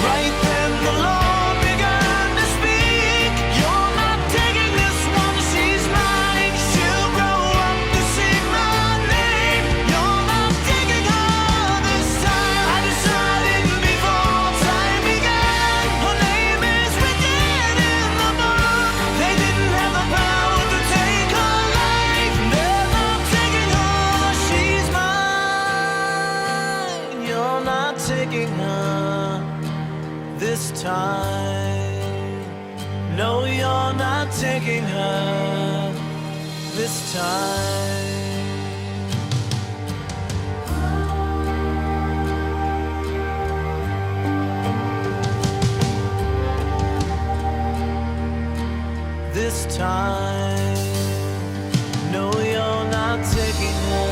Right then the Lord began to speak. You're not taking this one, she's mine. She'll grow up to seek my name. You're not taking her this time. I decided before time began. Her name is written in the book. They didn't have the power to take her life. They're not taking her, she's mine. You're not taking her this time. No, you're not taking her this time. This time. No, you're not taking her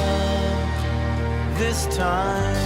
this time.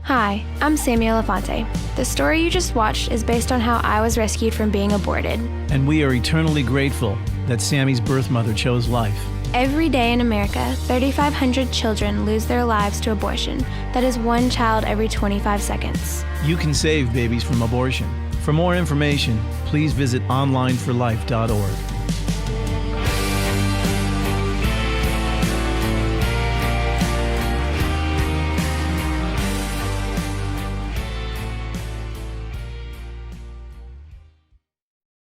Hi, I'm Sammy Elefante. The story you just watched is based on how I was rescued from being aborted. And we are eternally grateful that Sammy's birth mother chose life. Every day in America, 3,500 children lose their lives to abortion. That is one child every 25 seconds. You can save babies from abortion. For more information, please visit onlineforlife.org.